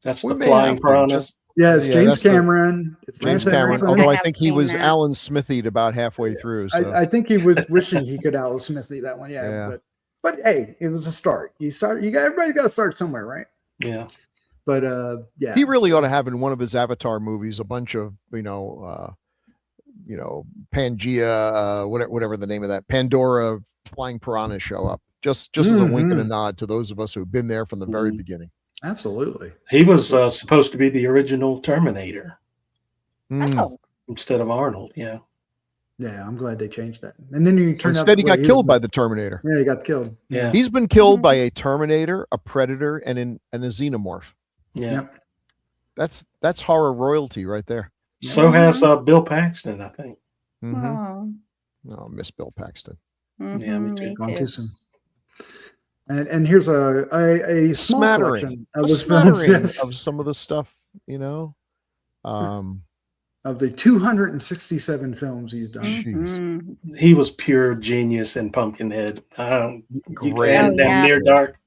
That's the Flying Piranha. Yeah, it's James Cameron. It's James Cameron. Although I think he was Alan Smithee about halfway through. So. I think he was wishing he could Alan Smithee that one. Yeah. But hey, it was a start. Everybody's got to start somewhere, right? Yeah. But yeah, he really ought to have in one of his Avatar movies a bunch of Pangea, whatever the name of that, Pandora flying piranhas show up. Just as a wink and a nod to those of us who've been there from the very beginning. Absolutely. He was supposed to be the original Terminator Oh. instead of Arnold. Yeah. Yeah, I'm glad they changed that. And then instead he got killed by the Terminator. Yeah, he got killed. Yeah. He's been killed by a Terminator, a Predator, and a Xenomorph. Yeah. Yep. That's horror royalty right there. So has Bill Paxton, I think. Oh, miss Bill Paxton. Yeah, me too. Gone too soon. And here's a small smattering of his films, of some of the stuff, of the 267 films he's done. He was pure genius in Pumpkinhead. Great. And Near Dark.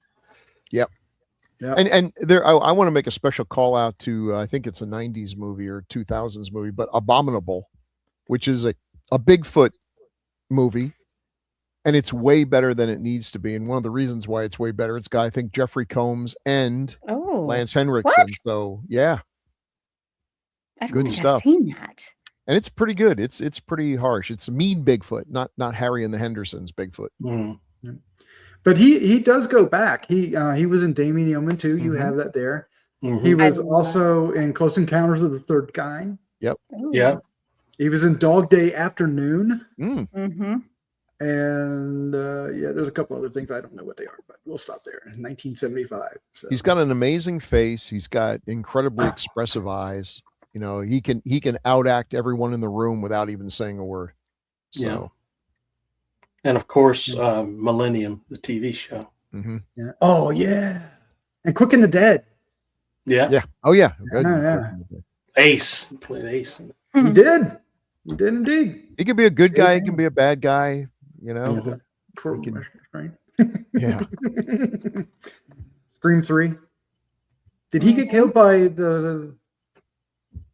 Yep. And there, I want to make a special call out to, I think it's a 90s movie or 2000s movie, but Abominable, which is a Bigfoot movie. And it's way better than it needs to be. And one of the reasons why it's way better, it's got, I think, Jeffrey Combs and Lance Henriksen. What? So, yeah. I don't Good think stuff. I've seen that. And it's pretty good. It's pretty harsh. It's mean Bigfoot, not Harry and the Hendersons Bigfoot. But he does go back. He was in Damien Yeoman too. You have that there. He was also in Close Encounters of the Third Kind. Yep. Ooh. Yeah. He was in Dog Day Afternoon. Mm-hmm. And there's a couple other things. I don't know what they are, but we'll stop there. 1975. So. He's got an amazing face. He's got incredibly expressive eyes. He can outact everyone in the room without even saying a word. So. Yeah. And of course, Millennium, the TV show. Yeah. Oh yeah. And Quick and the Dead. Yeah. Yeah. Oh yeah. Good. Ace. He played Ace. He did. He did indeed. He can be a good guy. He can be a bad guy. Yeah. Scream 3. Did he get killed by the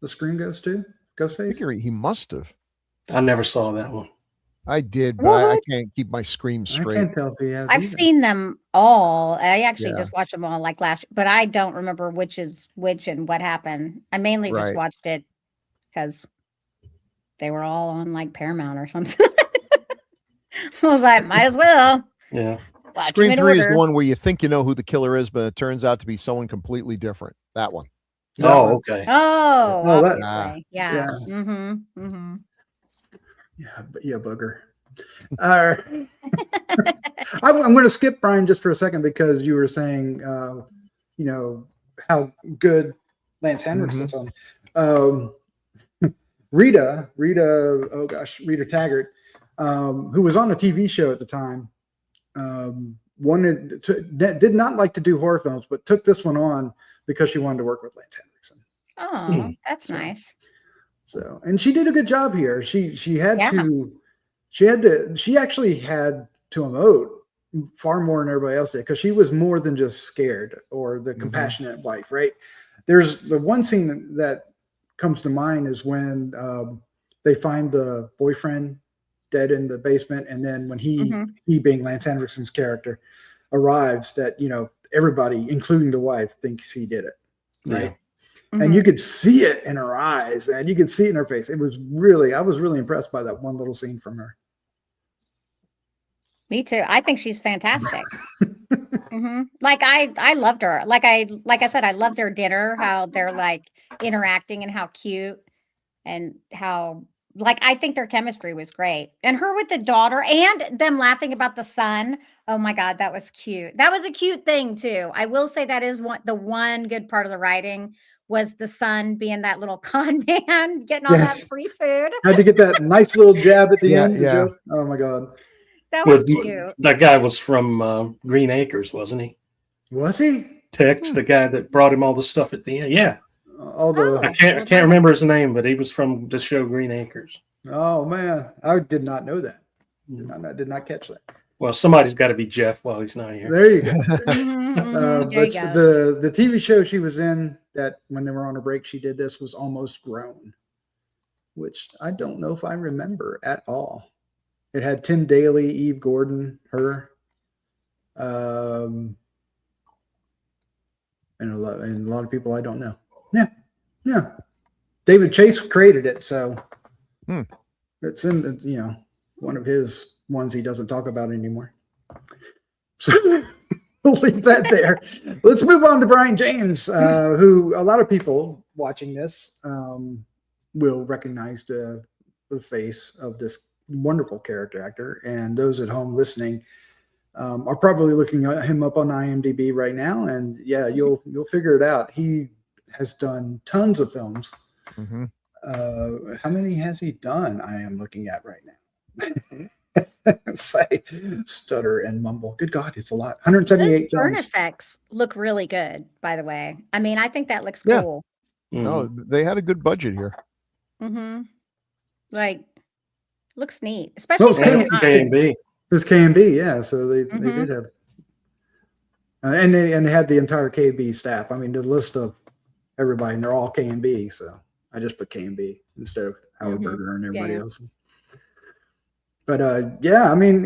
Scream Ghost too? Ghostface? He must have. I never saw that one. I did, but I can't keep my screams straight. I can't tell if he has. I've seen them all. I actually just watched them all like last, but I don't remember which is which and what happened. I mainly just watched it because they were all on like Paramount or something. I was like, might as well. Yeah. Scream 3 is the one where you think you know who the killer is, but it turns out to be someone completely different. That one. Okay. Oh, that. Okay. Yeah. Yeah, bugger. I'm going to skip Brian just for a second because you were saying, how good Lance Henriksen's on. Rita, Rita Taggart, who was on a TV show at the time, did not like to do horror films, but took this one on because she wanted to work with Lance Henriksen. Oh, that's nice. So, and she did a good job here. She actually had to emote far more than everybody else did, because she was more than just scared or the compassionate wife, right? There's the one scene that comes to mind is when they find the boyfriend dead in the basement, and then when he being Lance Henriksen's character arrives, that everybody, including the wife, thinks he did it, right? And you could see it in her eyes, and you could see it in her face. I was really impressed by that one little scene from her. Me too. I think she's fantastic. Like I loved her. Like I said, I loved their dinner, how they're like interacting and how cute, and how I think their chemistry was great. And her with the daughter and them laughing about the son. Oh my God, that was cute. That was a cute thing too. I will say that is the one good part of the writing was the son being that little con man, getting all that free food. Had to get that nice little jab at the end. Yeah. Oh my God. That was cute. That guy was from Green Acres, wasn't he? Was he? Tex, the guy that brought him all the stuff at the end. Yeah. I can't remember his name, but he was from the show Green Acres. Oh man, I did not know that. Did not catch that. Well, somebody's got to be Jeff while he's not here. There you go. There you But go. the TV show she was in, that when they were on a break, she did this, was Almost Grown, which I don't know if I remember at all. It had Tim Daly, Eve Gordon, her, and a lot of people I don't know. Yeah. David Chase created it, so it's in one of his ones he doesn't talk about anymore. So we'll leave that there. Let's move on to Brion James, who a lot of people watching this will recognize the face of this wonderful character actor, and those at home listening are probably looking him up on IMDb right now, and you'll figure it out. He has done tons of films. How many has he done? I am looking at right now. Say, stutter and mumble. Good God, it's a lot. 178 Those burn films. effects look really good, by the way. I mean, I think that looks cool. No, they had a good budget here. Like, looks neat, especially K&B. It was K&B, yeah. So they did have, and they had the entire K&B staff. I mean, the list of everybody, and they're all K&B. So I just put K&B instead of Ahlberg and everybody else. But I mean,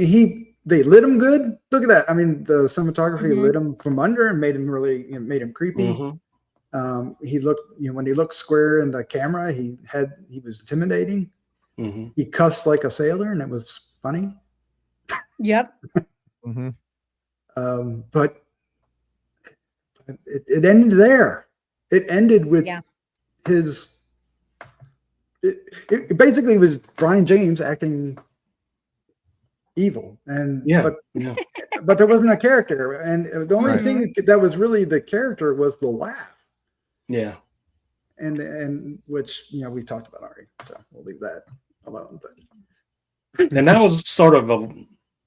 they lit him good. Look at that. I mean, the cinematography lit him from under and made him made him creepy. He looked, when he looked square in the camera, he was intimidating. He cussed like a sailor, and it was funny. Yep. But it ended there. It ended with his. It basically was Brion James acting evil, and but there wasn't a character, and the only thing that was really the character was the laugh. Yeah. And which we talked about already, so we'll leave that alone. And that was sort of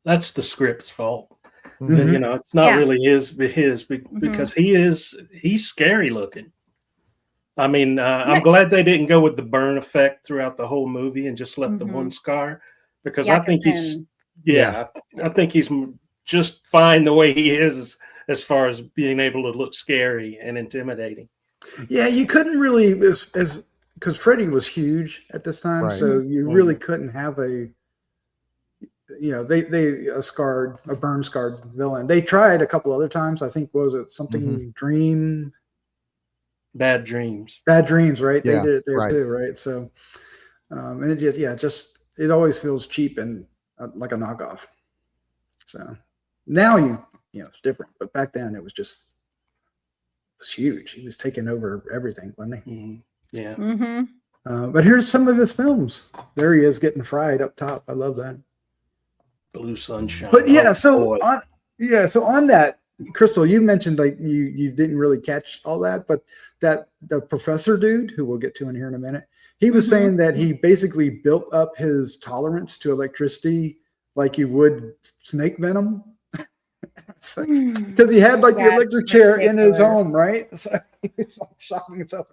that's the script's fault. It's not really his because he's scary looking. I mean, I'm glad they didn't go with the burn effect throughout the whole movie and just left the one scar, because I think I think he's just fine the way he is as far as being able to look scary and intimidating. Yeah, you couldn't really, because Freddy was huge at this time, so you really couldn't have a burn scarred villain. They tried a couple other times. I think, was it something Dream? Bad Dreams, right? Yeah, they did it there too, right? So, and it just it always feels cheap and like a knockoff. So now it's different, but back then it was huge. He was taking over everything, wasn't he? Yeah. But here's some of his films. There he is getting fried up top. I love that. Blue Sunshine. But so on that, Crystal, you mentioned you didn't really catch all that, but that the professor dude, who we'll get to in here in a minute, he was saying that he basically built up his tolerance to electricity like you would snake venom. Because he had the electric chair in his home, right? So he was shocking himself.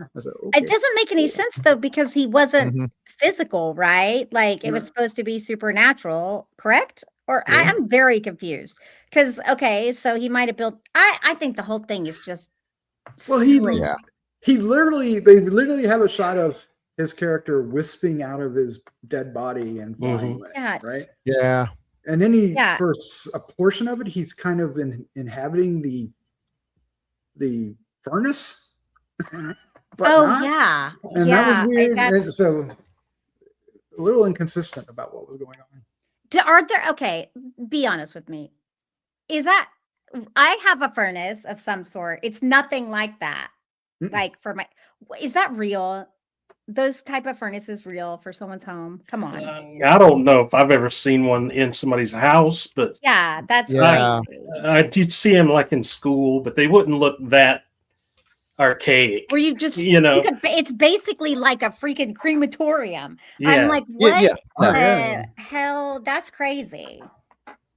I said, okay. It doesn't make any sense though, because he wasn't Mhm. physical, right? Like it was Yeah. supposed to be supernatural, correct? Or Yeah. I'm very confused. Because okay, so he might have built I think the whole thing is just Well, silly. Yeah. they literally have a shot of his character wisping out of his dead body and flying away, Yeah, right? Yeah. And then Yeah. for a portion of it, he's kind of inhabiting the furnace. But oh not. yeah. And yeah. that was weird. And That's so a little inconsistent about what was going on. are there okay, be honest with me. Is that I have a furnace of some sort. It's nothing like that. Mm-mm. Like for my is that real? Those type of furnaces real for someone's home? Come on. I don't know if I've ever seen one in somebody's house, but Yeah, that's Yeah. crazy. you'd see them like in school, but they wouldn't look that archaic. Where you just You know, it's basically like a freaking crematorium. I'm yeah. like, Yeah, what yeah. Oh, the yeah. hell? That's crazy.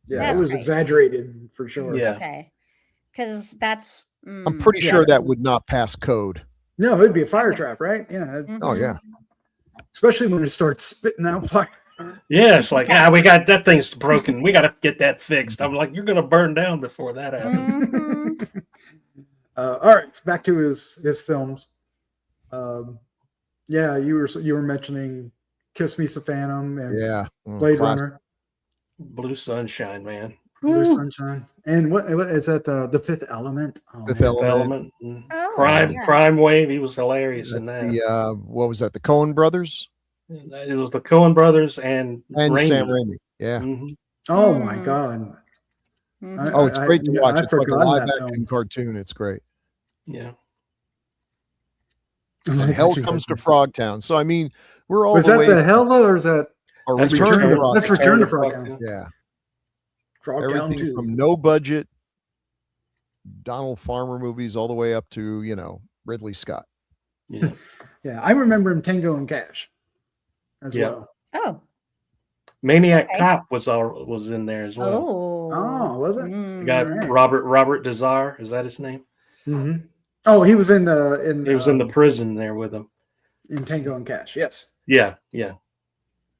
Yeah, That's it was crazy. exaggerated for sure. Yeah. Okay. Because that's I'm pretty Yeah. sure that would not pass code. No, it'd be a fire trap, right? Yeah. Oh yeah. Especially when it starts spitting out fire. Yeah, it's like, Yeah. we got that thing's broken. We got to get that fixed. I'm like, you're going to burn down before that happens. Mhm. All right, so back to his films. Yeah, you were mentioning Kiss Me, Phantom, and Yeah. Blade Classic. Runner, Blue Sunshine, man. Blue Ooh. Sunshine, and what is that? The Fifth Element. Oh, Fifth man. Element. Element. Oh, Crime, yeah. Crime Wave. He was hilarious in That's that. the what was that? The Coen brothers It was the Coen brothers and and Sam Raimi. Raimi. Yeah. Mhm. Oh my Mm. God! Mhm. Oh, it's great to watch. I've It's like a forgotten live that action film. cartoon. It's great. Yeah. And Live Hell action Comes to cartoon. Frogtown. So I mean, we're all Was the that way the Hella or is that or That's Return to Return- that's Frogtown. Return to Frogtown. Yeah. Frogtown Everything 2? from no budget Donald Farmer movies all the way up to, Ridley Scott. Yeah. Yeah, I remember him Tango and Cash as Yeah. well. Oh. Maniac Okay. Cop was in there as well. Oh, was it? The Mm. guy Alright. Robert Desire, is that his name? Mm-hmm. Oh, he was in He was in the prison there with him. in Tango and Cash. Yes, Yeah, yeah.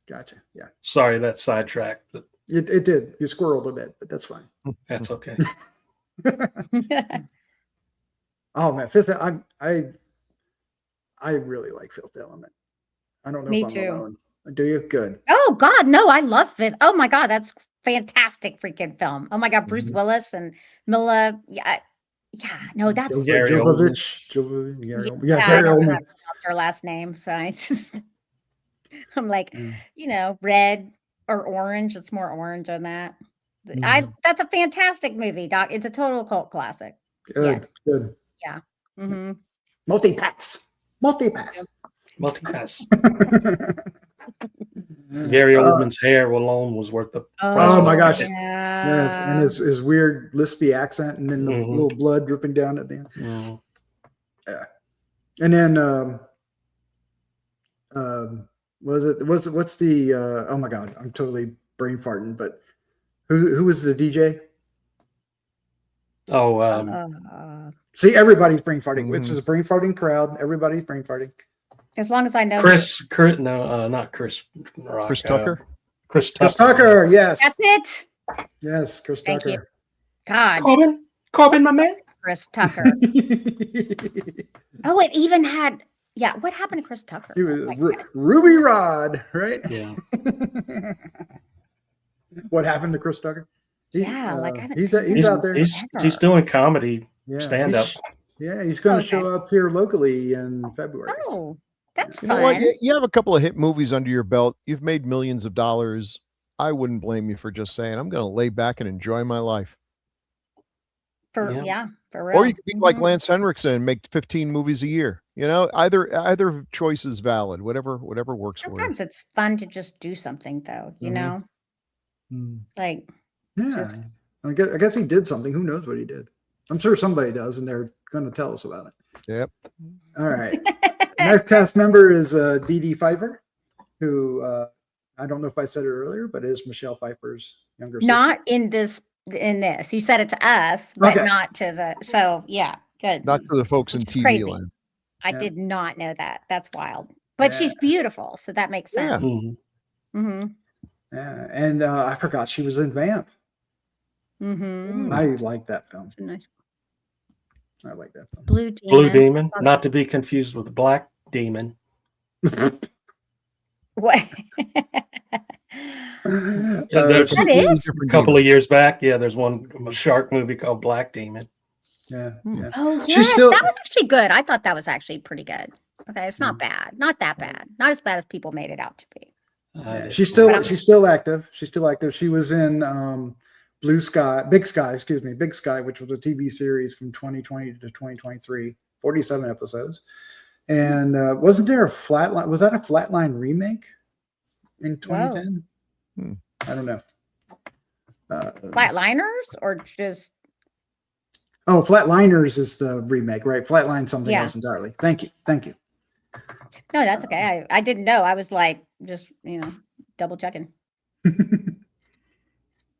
gotcha. Yeah, Sorry, that sidetracked, but it did. You squirreled a bit, but that's fine. that's okay. Oh man, I really like Fifth Element. I don't know Me if I'm too. alone. Do you? Good. Oh God, no, I love Fifth. Oh my God, that's fantastic freaking film. Oh my God, Bruce Mhm. Willis and Mila. Yeah, no, that's Gary Jovovich. yeah, Gary I don't know how Oldman. to pronounce her last name, so I'm like, Yeah. red or orange. It's more orange on that. Mhm. That's a fantastic movie, Doc. It's a total cult classic. Good. Yes. Good. Mm-hmm. Multi-pass. Multi-pass. Multipass. Gary Oldman's hair alone was worth the Oh my gosh. Yeah. Yes, and his weird lispy accent, and then the Mhm. little blood dripping down at the end. Mhm. And then what's the oh my god, I'm totally brain farting, but who was the DJ? Oh, See, everybody's brain farting. It's Mhm. a brain farting crowd. Everybody's brain farting. As long as I know. Chris, no, not Chris Rock. Chris Tucker? Chris Tucker. Chris Tucker, yes. That's it. Yes, Chris Thank you. Tucker. God, Corbin, my man. Chris Tucker. Oh, it even had. Yeah, what happened to Chris Tucker? He Oh was my God. Ruby Rod, right? Yeah. What happened to Chris Tucker? Yeah, like, I haven't he's seen out there. He's doing comedy Yeah, stand up. he's going to Okay. show up here locally in February. Oh, that's You know fun. what? You have a couple of hit movies under your belt. You've made millions of dollars. I wouldn't blame you for just saying, I'm going to lay back and enjoy my life. For Yeah. for real. Or you could be like Mhm. Lance Henriksen and make 15 movies a year. Either choice is valid. Whatever works for you. Sometimes it's fun to just do something, though. You Mhm. know, Hmm. like Yeah, Just- I guess he did something. Who knows what he did? I'm sure somebody does, and they're going to tell us about it. Yep. All right. Next cast member is Dedee Pfieffer, who I don't know if I said it earlier, but is Michelle Pfeiffer's younger sister. not in this. In this, you said it to us, but Okay. not to the. So yeah, good. Not for the folks in Which is TV crazy. land. I Yeah. did not know that. That's wild. But Yeah. she's beautiful, so that makes Yeah. sense. Mhm. Mm-hmm. Yeah. And I forgot she was in Vamp. Mm-hmm. I like that film. It's a nice I like that film. Blue Demon. Blue Demon, not to be confused with Black Demon. What? There's That is? a couple of years back. Yeah, there's a shark movie called Black Demon. Yeah. Hmm. Yeah. Oh, She's yes. still- That was actually good. I thought that was actually pretty good. Okay, it's not Mm. bad. Not that bad. Not as bad as people made it out to be. Yeah, she's still active. She's still active. She was in Big Sky, which was a TV series from 2020 to 2023, 47 episodes. And wasn't there a Flatline? Was that a Flatline remake in 2010? Hmm. I don't know. Flatliners or just Oh, Flatliners is the remake, right? Flatline something Yeah. else entirely. Thank you. Thank you. no, that's okay. I didn't know. I was like just, double checking.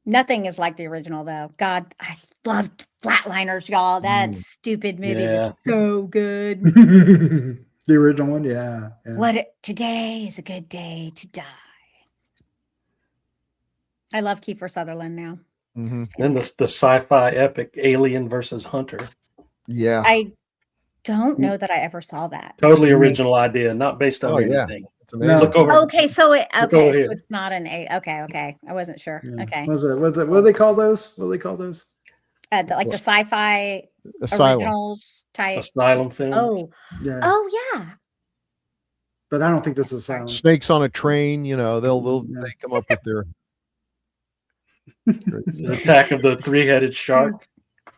Nothing is like the original though. God, I loved Flatliners, y'all. That stupid movie Yeah. was so good. The original one, yeah. Today is a good day to die. I love Kiefer Sutherland now. Mm-hmm. Then the sci-fi epic Alien versus Hunter. Yeah. I don't know that I ever saw that. Totally original idea, not based on Oh, yeah. anything. It's amazing. Look over. Okay, so over so here. it's not an A. Okay. I wasn't sure. Yeah. Okay. What do they call those? What do they call those? Like the sci-fi Asylum. originals type. Asylum film. Yeah. Oh, But I don't think this is Silent. Snakes on a train, they'll Yeah. they come up with their The Attack of the Three-Headed Shark.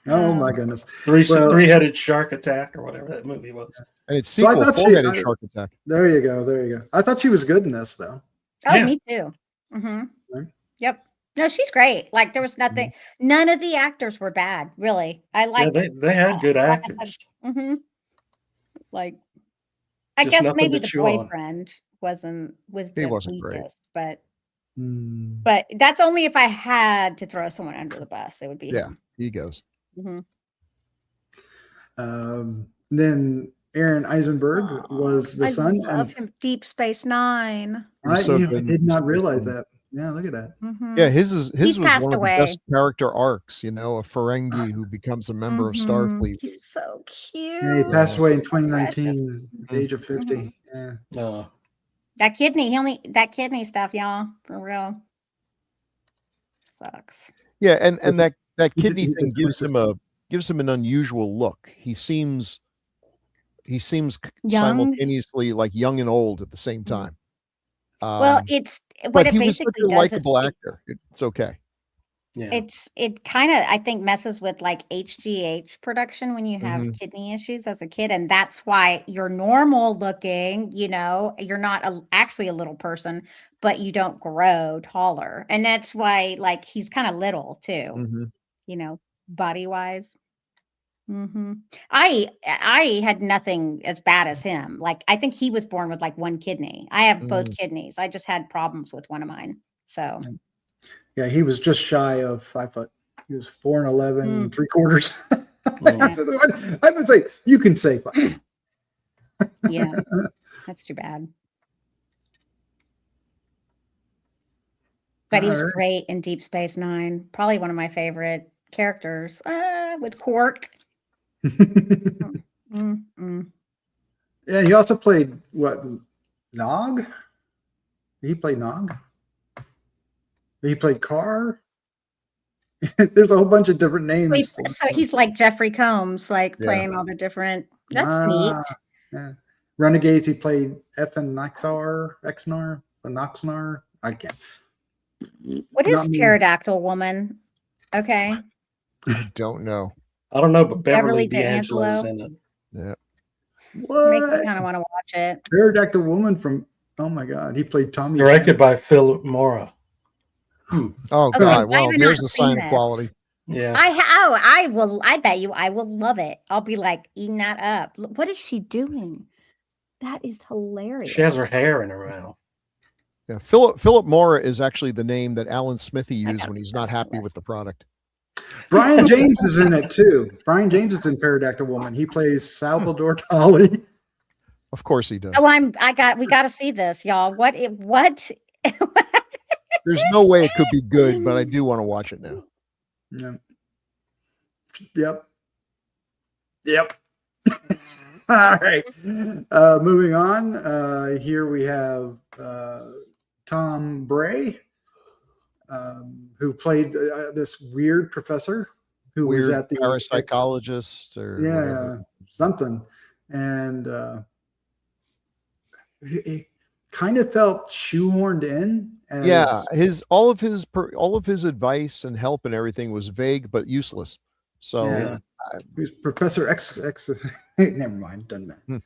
Oh my goodness. Three-headed shark attack or whatever that movie was. and it's So I sequel thought Four-Headed Shark Attack. There you go. I thought she was good in this though. Oh, Yeah. me too. Mm-hmm. Right. Yep. No, she's great. Like there was nothing. None of the actors were bad, really. I like. Yeah, they had good like I said, actors. Mm-hmm. Like, I Just guess nothing maybe to the chew on. boyfriend was the wasn't great. weakest, but Hmm. that's only if I had to throw someone under the bus. It would be Yeah. him. Egos. Mm-hmm. Then Aaron Eisenberg was the I son. love him. Deep Space Nine. He was so I good in did not Space realize Nine. that. Yeah, look at that. Mm-hmm. Yeah, his was passed one of away. the best character arcs, a Ferengi who becomes a member of Starfleet. He's so cute. Yeah, he passed away in So precious. 2019 at the age of 50. Yeah. That kidney stuff, y'all, for real. Sucks. Yeah, and that He kidney did thing quite gives him an unusual look. He seems Young? simultaneously like young and old at the same time. Well, it's what but it he was such basically a does is likable actor. It's okay. Yeah. it kind of I think messes with like HGH production when you have Mhm. kidney issues as a kid, and that's why you're normal looking. You're not actually a little person, but you don't grow taller, and that's why like he's kind of little too. Mhm. Body wise. I had nothing as bad as him. Like I think he was born with like one kidney. I have both kidneys. I just had problems with one of mine. So Yeah, he was just shy of 5 foot. He was 4 and 11 3/4. I would say you can say 5. yeah, that's too bad. But he was Alright. great in Deep Space Nine. Probably one of my favorite characters with Quark. Mm-mm. Yeah, he also played what? Nog? He played Nog. He played Carr. There's a whole bunch of different names. So he's like Jeffrey Combs, like playing all the different. That's neat. Yeah. Renegades. He played Noxnar. I can't. What is Not me. Pterodactyl Woman? Okay. I don't know. I don't know, but Beverly Beverly D'Angelo's D'Angelo. in it. Yeah. Makes What? me kind of want to watch it. Pterodactyl Woman from. Oh my God, he played Tommy. Directed by Philip Mora. Oh Okay, God. why Well, have I there's not the sign seen of this? quality. Yeah. I will. I bet you I will love it. I'll be like eating that up. What is she doing? That is hilarious. She has her hair in her mouth. Yeah. Philip Mora is actually the name that Alan Smithee used gotta when he's put not that on happy the with the product. Brian James is in it too. Brian James is in Pterodactyl Woman. He plays Salvador Dali. Of course he does. Oh, we got to see this, y'all. What? There's no way it could be good, but I do want to watch it now. Yeah. Yep. All right. Moving on. Here we have Thom Bray, who played this weird professor who was at the parapsychologist or whatever. Something, and it kind of felt shoehorned in. All of his advice and help and everything was vague but useless. So he was Professor X. Never mind, doesn't matter.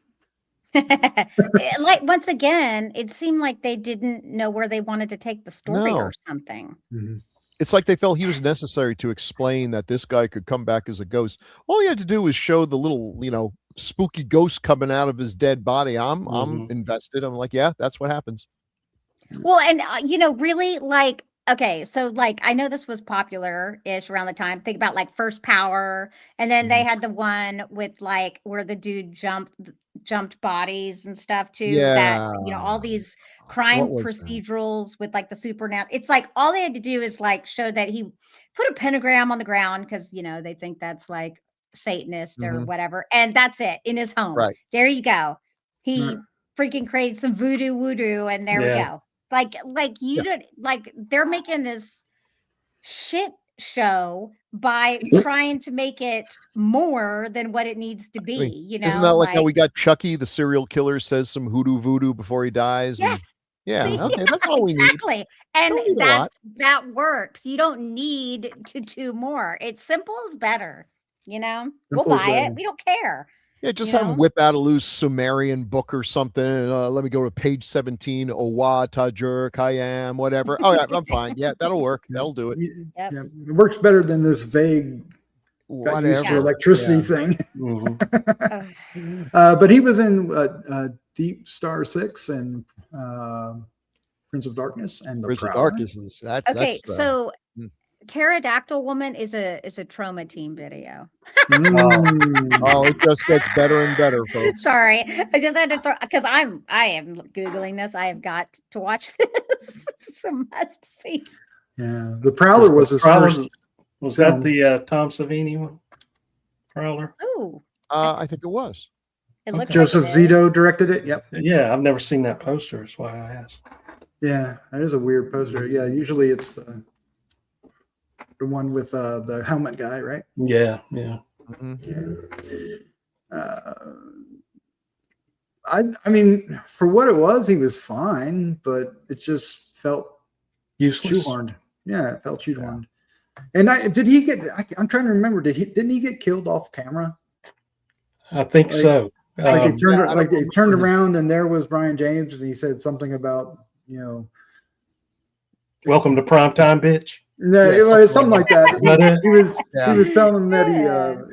Like, once again, it seemed like they didn't know where they wanted to take the story or something. Mm-hmm. It's like they felt he was necessary to explain that this guy could come back as a ghost. All he had to do was show the little, spooky ghost coming out of his dead body. I'm invested. I'm like, yeah, that's what happens. Well, and really, like, okay, so like I know this was popular-ish around the time. Think about like First Power, and then they had the one with like where the dude jumped bodies and stuff too. That all these crime procedurals with like the supernatural. It's like all they had to do is like show that he put a pentagram on the ground because they think that's like Satanist or whatever, and that's it in his home. Right there, you go. He freaking created some voodoo, and there we go. Like you don't like they're making this shit show by trying to make it more than what it needs to be. Isn't that like how we got Chucky, the serial killer, says some hoodoo voodoo before he dies? Yes. Okay, that's all we need. Exactly. And that works. You don't need to do more. It's simple is better. We'll buy it. We don't care. Yeah, just have him whip out a loose Sumerian book or something. Let me go to page 17. Owa, Tajur, Kayam, whatever. Oh, yeah, I'm fine. Yeah, that'll work. That'll do it. Yep. Yeah, it works better than this vague got used to electricity thing. Mm-hmm. But he was in Deep Star 6 and Prince of Darkness and Prince of Darkness. So Pterodactyl Woman is a trauma team video. Oh, it just gets better and better, folks. Sorry, I just had to throw because I am googling this. I have got to watch this. It's a must see. Yeah, the Prowler was his first. Was that the Tom Savini one? Prowler. Oh, I think it was. It looks Joseph like Zito directed it. Yep. Yeah, I've never seen that poster. That's why I asked. Yeah, that is a weird poster. Yeah, usually it's the one with the helmet guy, right? Yeah. I mean, for what it was, he was fine, but it just felt useless. Shoehorned. Yeah, it felt shoehorned. And did he get? I'm trying to remember. Didn't he get killed off camera? I think so. Like they turned around and there was Brion James, and he said something about welcome to primetime, bitch. No, it was something like that. He was telling him that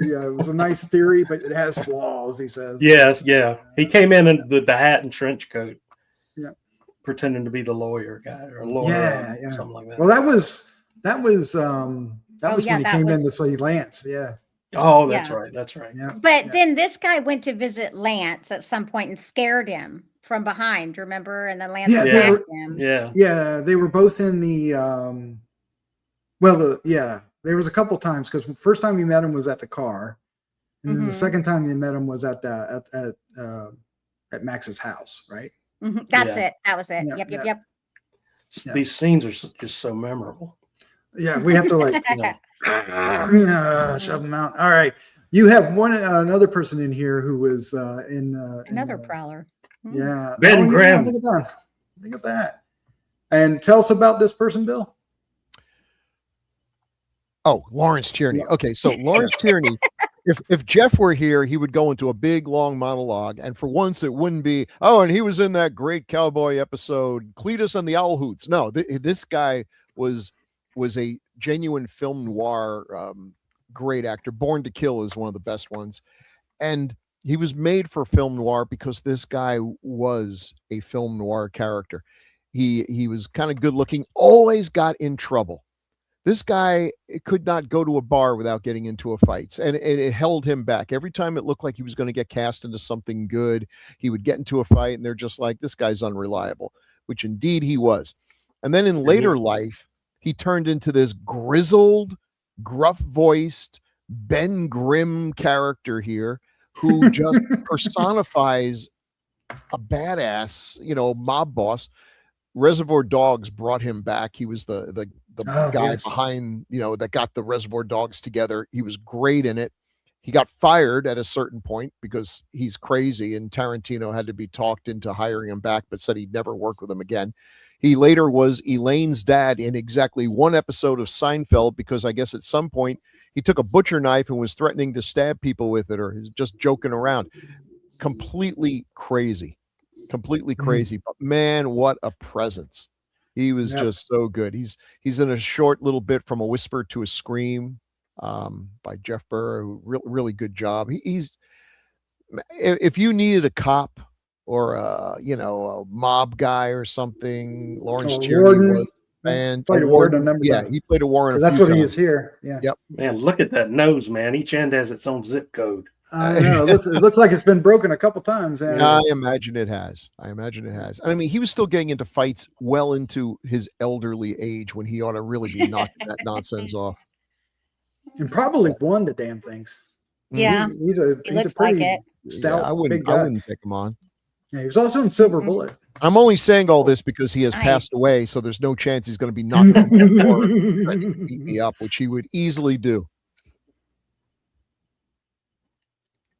it was a nice theory, but it has flaws. He says. Yes, yeah. He came in with the hat and trench coat, pretending to be the lawyer guy or lawyer, something like that. Well, that was when he came in to see Lance. Yeah. Oh, that's right. That's right. Yeah. But then this guy went to visit Lance at some point and scared him from behind. Remember? And then Lance attacked him. Yeah. Yeah, they were both in the. There was a couple times because the first time he met him was at the car, and then the second time he met him was at Max's house, right? Mm-hmm. That's it. That was it. Yep. These scenes are just so memorable. Yeah, we have to shove them out. All right, you have another person in here who was another Prowler. Yeah, Ben Grimm. Think of that, and tell us about this person, Bill. Oh, Lawrence Tierney. Okay, so Lawrence Tierney, if Jeff were here, he would go into a big, long monologue, and for once it wouldn't be, and he was in that great cowboy episode, Cletus and the Owl Hoots. No, this guy was a genuine film noir great actor. Born to Kill is one of the best ones, and he was made for film noir because this guy was a film noir character. He was kind of good looking, always got in trouble. This guy could not go to a bar without getting into a fight, and it held him back. Every time it looked like he was going to get cast into something good, he would get into a fight, and they're just like, this guy's unreliable, which indeed he was. And then in later life, he turned into this grizzled, gruff-voiced, Ben Grimm character here who just personifies a badass, mob boss. Reservoir Dogs brought him back. He was the guy behind, that got the Reservoir Dogs together. He was great in it. He got fired at a certain point because he's crazy, and Tarantino had to be talked into hiring him back, but said he'd never work with him again. He later was Elaine's dad in exactly one episode of Seinfeld, because I guess at some point he took a butcher knife and was threatening to stab people with it, or he was just joking around. Completely crazy. But man, what a presence. He was just so good. He's in a short little bit from A Whisper to a Scream by Jeff Burr. Really good job. He's, if you needed a cop or a mob guy or something, Lawrence Tierney was played a warden. He played a warden. That's what he is here. Yeah. Yep. Man, look at that nose, man. Each end has its own zip code. I know. It looks like it's been broken a couple times. I imagine it has. I mean, he was still getting into fights well into his elderly age when he ought to really be knocking that nonsense off. And probably won the damn things. Yeah. He's a pretty stout, I big guy. wouldn't take him on. Yeah, he was also in Silver Bullet. I'm only saying all this because he has passed away, so there's no chance he's going to be knocked on the floor and beat me up, which he would easily do.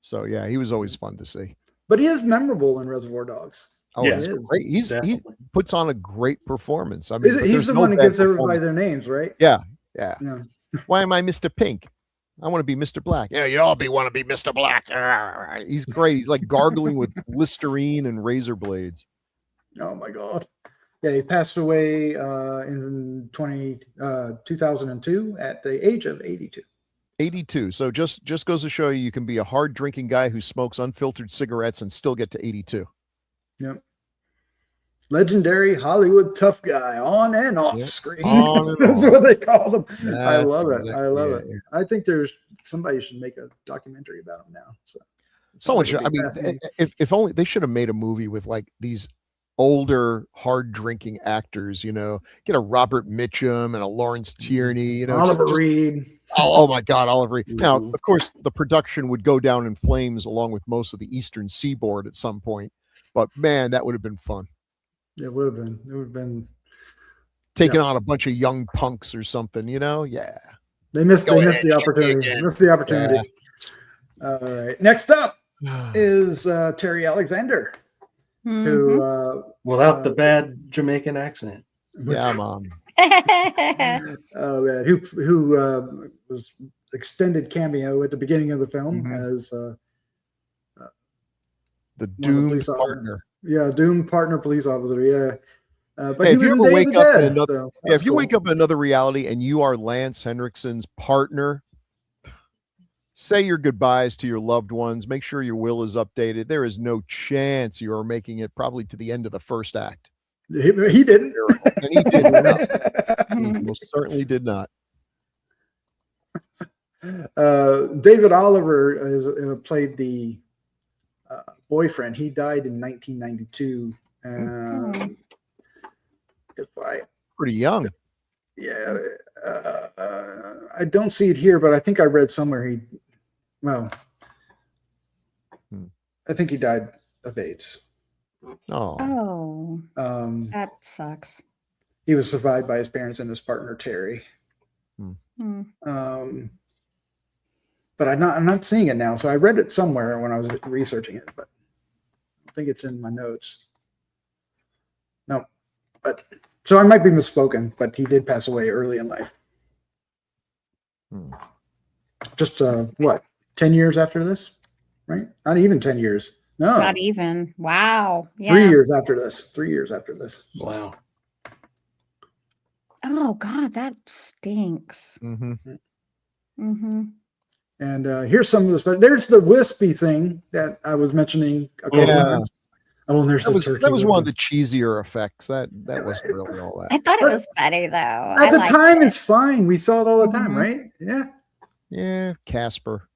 So yeah, he was always fun to see. But he is memorable in Reservoir Dogs. Oh, yeah, he's great. He puts on a great performance. I mean, he's the one that gives everybody their names, right? Yeah. Why am I Mr. Pink? I want to be Mr. Black. Yeah, you all want to be Mr. Black. He's great. He's like gargling with Listerine and razor blades. Oh my God. Yeah, he passed away in 2002 at the age of 82. 82. So just goes to show you can be a hard drinking guy who smokes unfiltered cigarettes and still get to 82. Yep. Legendary Hollywood tough guy on and off screen. That's what they call them. I love it. I think somebody should make a documentary about him now. Someone should. I mean, if only they should have made a movie with like these older hard drinking actors, get a Robert Mitchum and a Lawrence Tierney, Oliver Reed. Oh my God, Oliver Reed. Now, of course, the production would go down in flames along with most of the Eastern Seaboard at some point, but man, that would have been fun. It would have been taking on a bunch of young punks or something, Yeah. They missed the opportunity. Yeah. All right. Next up is Terry Alexander. Who without the bad Jamaican accent. Yeah, Mom. Oh man, who was extended cameo at the beginning of the film as the doomed partner. Yeah, doomed partner police officer. Yeah. But hey, if you ever wake up in another, if you wake up in another reality and you are Lance Henriksen's partner, say your goodbyes to your loved ones. Make sure your will is updated. There is no chance you are making it probably to the end of the first act. He didn't. And he did not. He most certainly did not. David Oliver played the boyfriend. He died in 1992. Pretty young. Yeah. I don't see it here, but I think I read somewhere I think he died of AIDS. Oh, that sucks. He was survived by his parents and his partner Terry. But I'm not seeing it now. So I read it somewhere when I was researching it, but I think it's in my notes. No, but so I might be misspoken, but he did pass away early in life. Just 10 years after this, right? Not even 10 years. No, not even. Wow. Yeah. 3 years after this. 3 years after this. Wow. Oh God, that stinks. And here's some of the stuff. There's the wispy thing that I was mentioning a couple of times. Oh, and there's That the was turkey. that was with one of the- the cheesier effects. That wasn't really all that. I thought it was funny though. At I the liked time, it. it's fine. We saw it all the time, Mhm. right? Yeah. Yeah, Casper.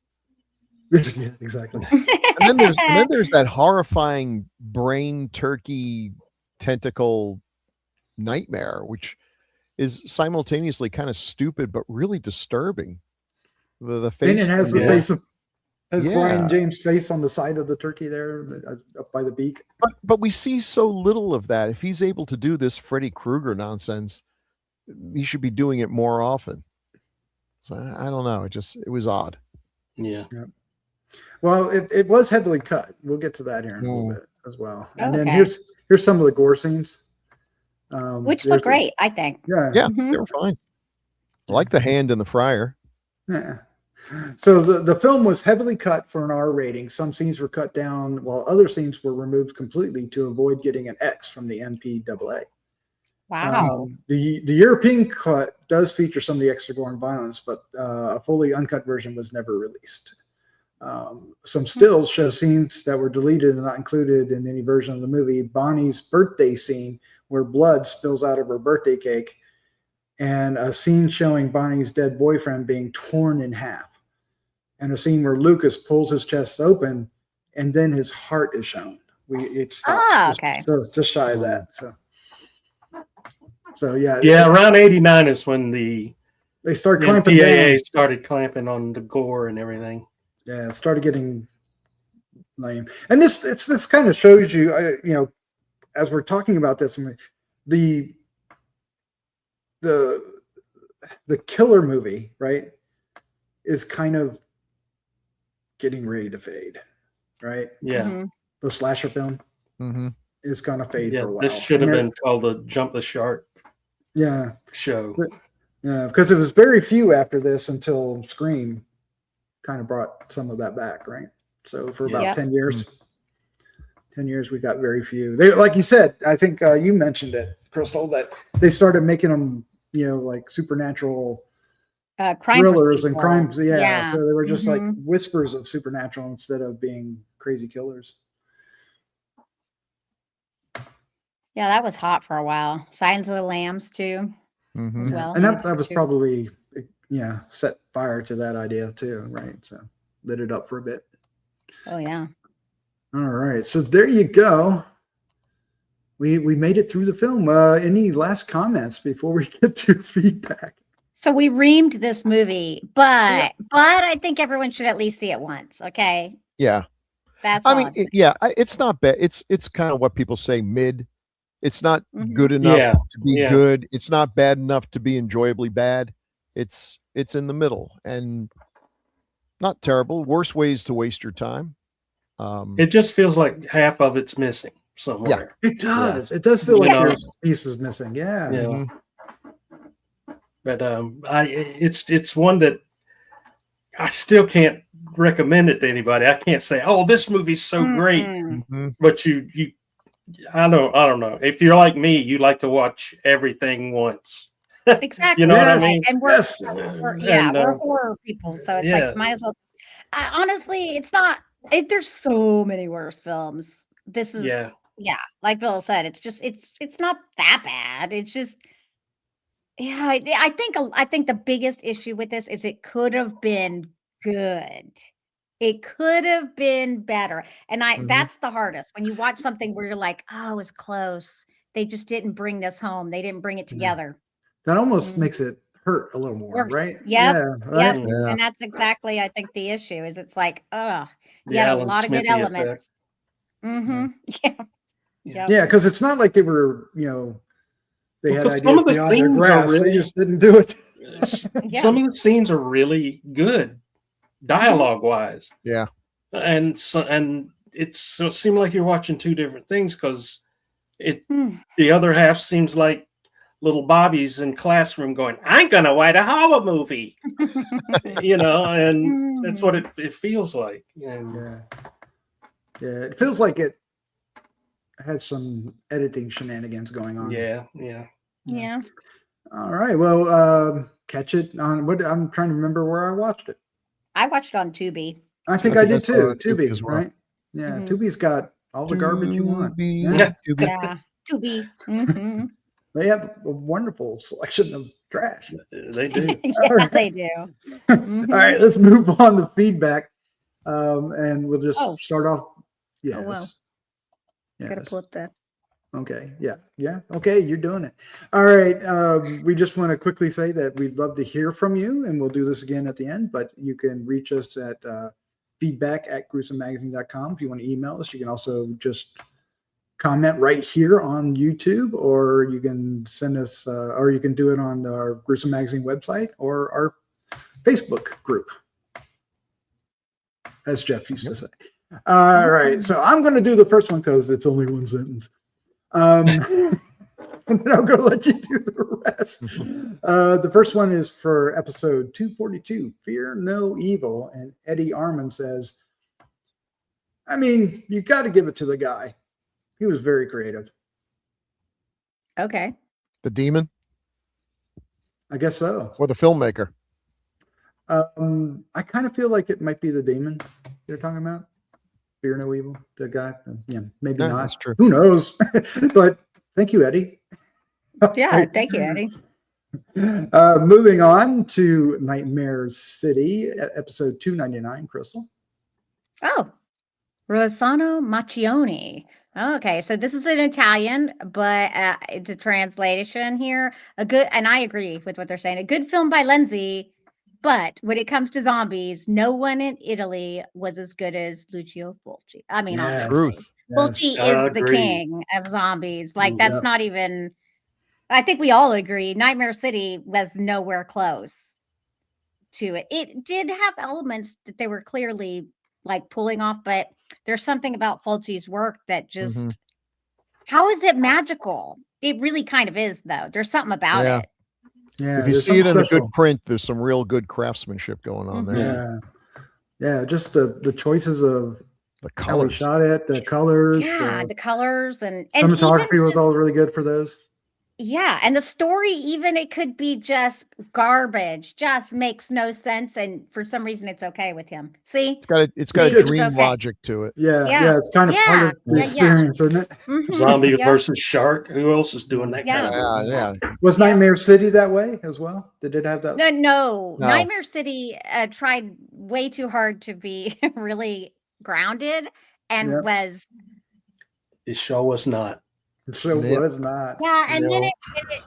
Yeah, exactly. And then there's that horrifying brain turkey tentacle nightmare, which is simultaneously kind of stupid but really disturbing. The And face it has the thing, Yeah. face of Brian Yeah. James' face on the side of the turkey there, up by the beak. but we see so little of that. If he's able to do this Freddy Krueger nonsense, he should be doing it more often. So I don't know. It was odd. Yeah. Well, it was heavily cut. We'll get to that here in a little Mm. bit as well. And then Okay. here's some of the gore scenes. Which There's look great, I think. Yeah, Mhm. they were fine. I like the hand in the fryer. Yeah. So the film was heavily cut for an R rating. Some scenes were cut down, while other scenes were removed completely to avoid getting an X from the MPAA. Wow. The European cut does feature some of the extra gore and violence, but a fully uncut version was never released. Some stills show scenes that were deleted and not included in any version of the movie. Bonnie's birthday scene, where blood spills out of her birthday cake, and a scene showing Bonnie's dead boyfriend being torn in half, and a scene where Lucas pulls his chest open, and then his heart is shown. It stops okay. just shy of that. So yeah. Yeah, around 89 is when the They start clamping MPAA down. started clamping on the gore and everything. Yeah, it started getting lame. And this kind of shows you, as we're talking about this, the killer movie, right, is kind of getting ready to fade, right? Yeah. Mhm. The slasher film Mm-hmm. is going to fade Yeah. for a while. This should have And been called the Jump the Shark yeah, show. yeah, because it was very few after this until Scream kind of brought some of that back, right? So for about Yeah. 10 years, 10 years, we got very few. They, like you said, I think you mentioned it, Crystal, that they started making them, like supernatural Crime thrillers and procedural. crimes. Yeah. Yeah. So they were just like Mhm. whispers of supernatural instead of being crazy killers. Yeah, that was hot for a while. Signs of the Lambs too. Mm-hmm. As well. And yeah, that was too. probably, set fire to that idea too, right? So lit it up for a bit. Oh yeah. All right. So there you go. We made it through the film. Any last comments before we get to feedback? So we reamed this movie, but I think everyone should at least see it once. Okay. Yeah. That's I all mean, I'm saying. it's not bad. It's kind of what people say mid. It's not Mhm. good enough Yeah, to be yeah. good. It's not bad enough to be enjoyably bad. It's in the middle and not terrible. Worse ways to waste your time. It just feels like half of it's missing somewhere. It does. It does feel You like know. there's pieces missing. Yeah. Yeah. Mhm. But it's one that I still can't recommend it to anybody. I can't say, "Oh, this movie's so great," Mm-mm. Mhm. but I don't know. If you're like me, you like to watch everything once. Exactly. You know what I Yes. mean? And we're, Yes. we're And, we're horror people, so it's yeah. like might as well. Honestly, it's not. There's so many worse films. This is Yeah. like Bill said, it's just it's not that bad. It's just I think the biggest issue with this is it could have been good. It could have been better. And Mhm. that's the hardest when you watch something where you're like, oh, it's close. They just didn't bring this home. They didn't bring it together. That almost Mhm. makes it hurt a little more, Worse. right? Yep. Yeah. Right. Yep. Yeah. And that's exactly, I think, the issue is it's like, you The had a Alan lot of good Smithee effect. elements. Mm-hmm. Yeah. Yeah. Yeah, because it's not like they were, they had Because ideas some of the beyond their scenes are grasp. They really- just didn't do it. Some of the scenes are really good, dialogue wise, Yeah. and it seemed like you're watching two different things because the other half seems like little Bobby's in classroom going, "I'm gonna write a horror movie," and that's what it feels like. And Yeah, it feels like it has some editing shenanigans going on. yeah. Yeah. All right. Well, catch it on what I'm trying to remember where I watched it. I watched it on Tubi. I think I I think I did saw too. it on Tubi Tubi, as well. right? Yeah, Mhm. Tubi's got all the garbage you want. be, Yeah. to be. Yeah. To be. Mhm. They have a wonderful selection of trash. They do. Yeah, they do. All Mhm. right, let's move on to feedback. And we'll just Oh. start off. Yes. Oh, wow. Gotta Yes. pull up the. Okay. Yeah. Yeah. Okay. You're doing it. All right. We just want to quickly say that we'd love to hear from you, and we'll do this again at the end, but you can reach us at feedback@gruesomemagazine.com. If you want to email us, you can also just comment right here on YouTube, or you can send us, or you can do it on our Gruesome Magazine website or our Facebook group, as Jeff used to say. All right. So I'm going to do the first one because it's only one sentence. And then I'm going to let you do the rest. The first one is for episode 242, Fear No Evil. And Eddie Armand says, I mean, you got to give it to the guy. He was very creative. Okay. The demon I guess so. or the filmmaker? I kind of feel like it might be the demon you're talking about. Fear No Evil, the guy. Yeah, maybe Yeah, not. that's true. Who knows? But thank you, Eddie. Yeah. Thank you, Eddie. Moving on to Nightmare City, episode 299, Crystal. Oh, Rossano Macchioni. Okay, so this is in Italian, but it's a translation here. A good, and I agree with what they're saying. A good film by Lenzi, but when it comes to zombies, no one in Italy was as good as Lucio Fulci. I mean, Yes. honestly, Truth. Fulci is the Agreed. king of zombies. Like that's Yep. not even. I think we all agree. Nightmare City was nowhere close to it. It did have elements that they were clearly like pulling off, but there's something about Fulci's work that just Mhm. how is it magical? It really kind of is, though. There's something about Yeah. it. Yeah, If you there's see it in something a special. good print, there's some real good craftsmanship going on there. Yeah. Yeah, just the choices of The how we colors. shot it, the colors, Yeah, the the colors and cinematography even was all really good for those. yeah, and the story, even it could be just garbage, just makes no sense, and for some reason it's okay with him. See, It's got See, a it's dream okay. logic to it. Yeah, Yeah. yeah, it's kind of part Yeah, of the yeah, yeah. experience, isn't it? Mhm, Zombie yep. versus shark. Who else is doing that Yeah. kind of movie? Yeah. Was Nightmare City that way as well? Did it have that? No, No. Nightmare City tried way too hard to be really grounded and Yep. was It sure was not. It sure Yep. was not. yeah, and then No.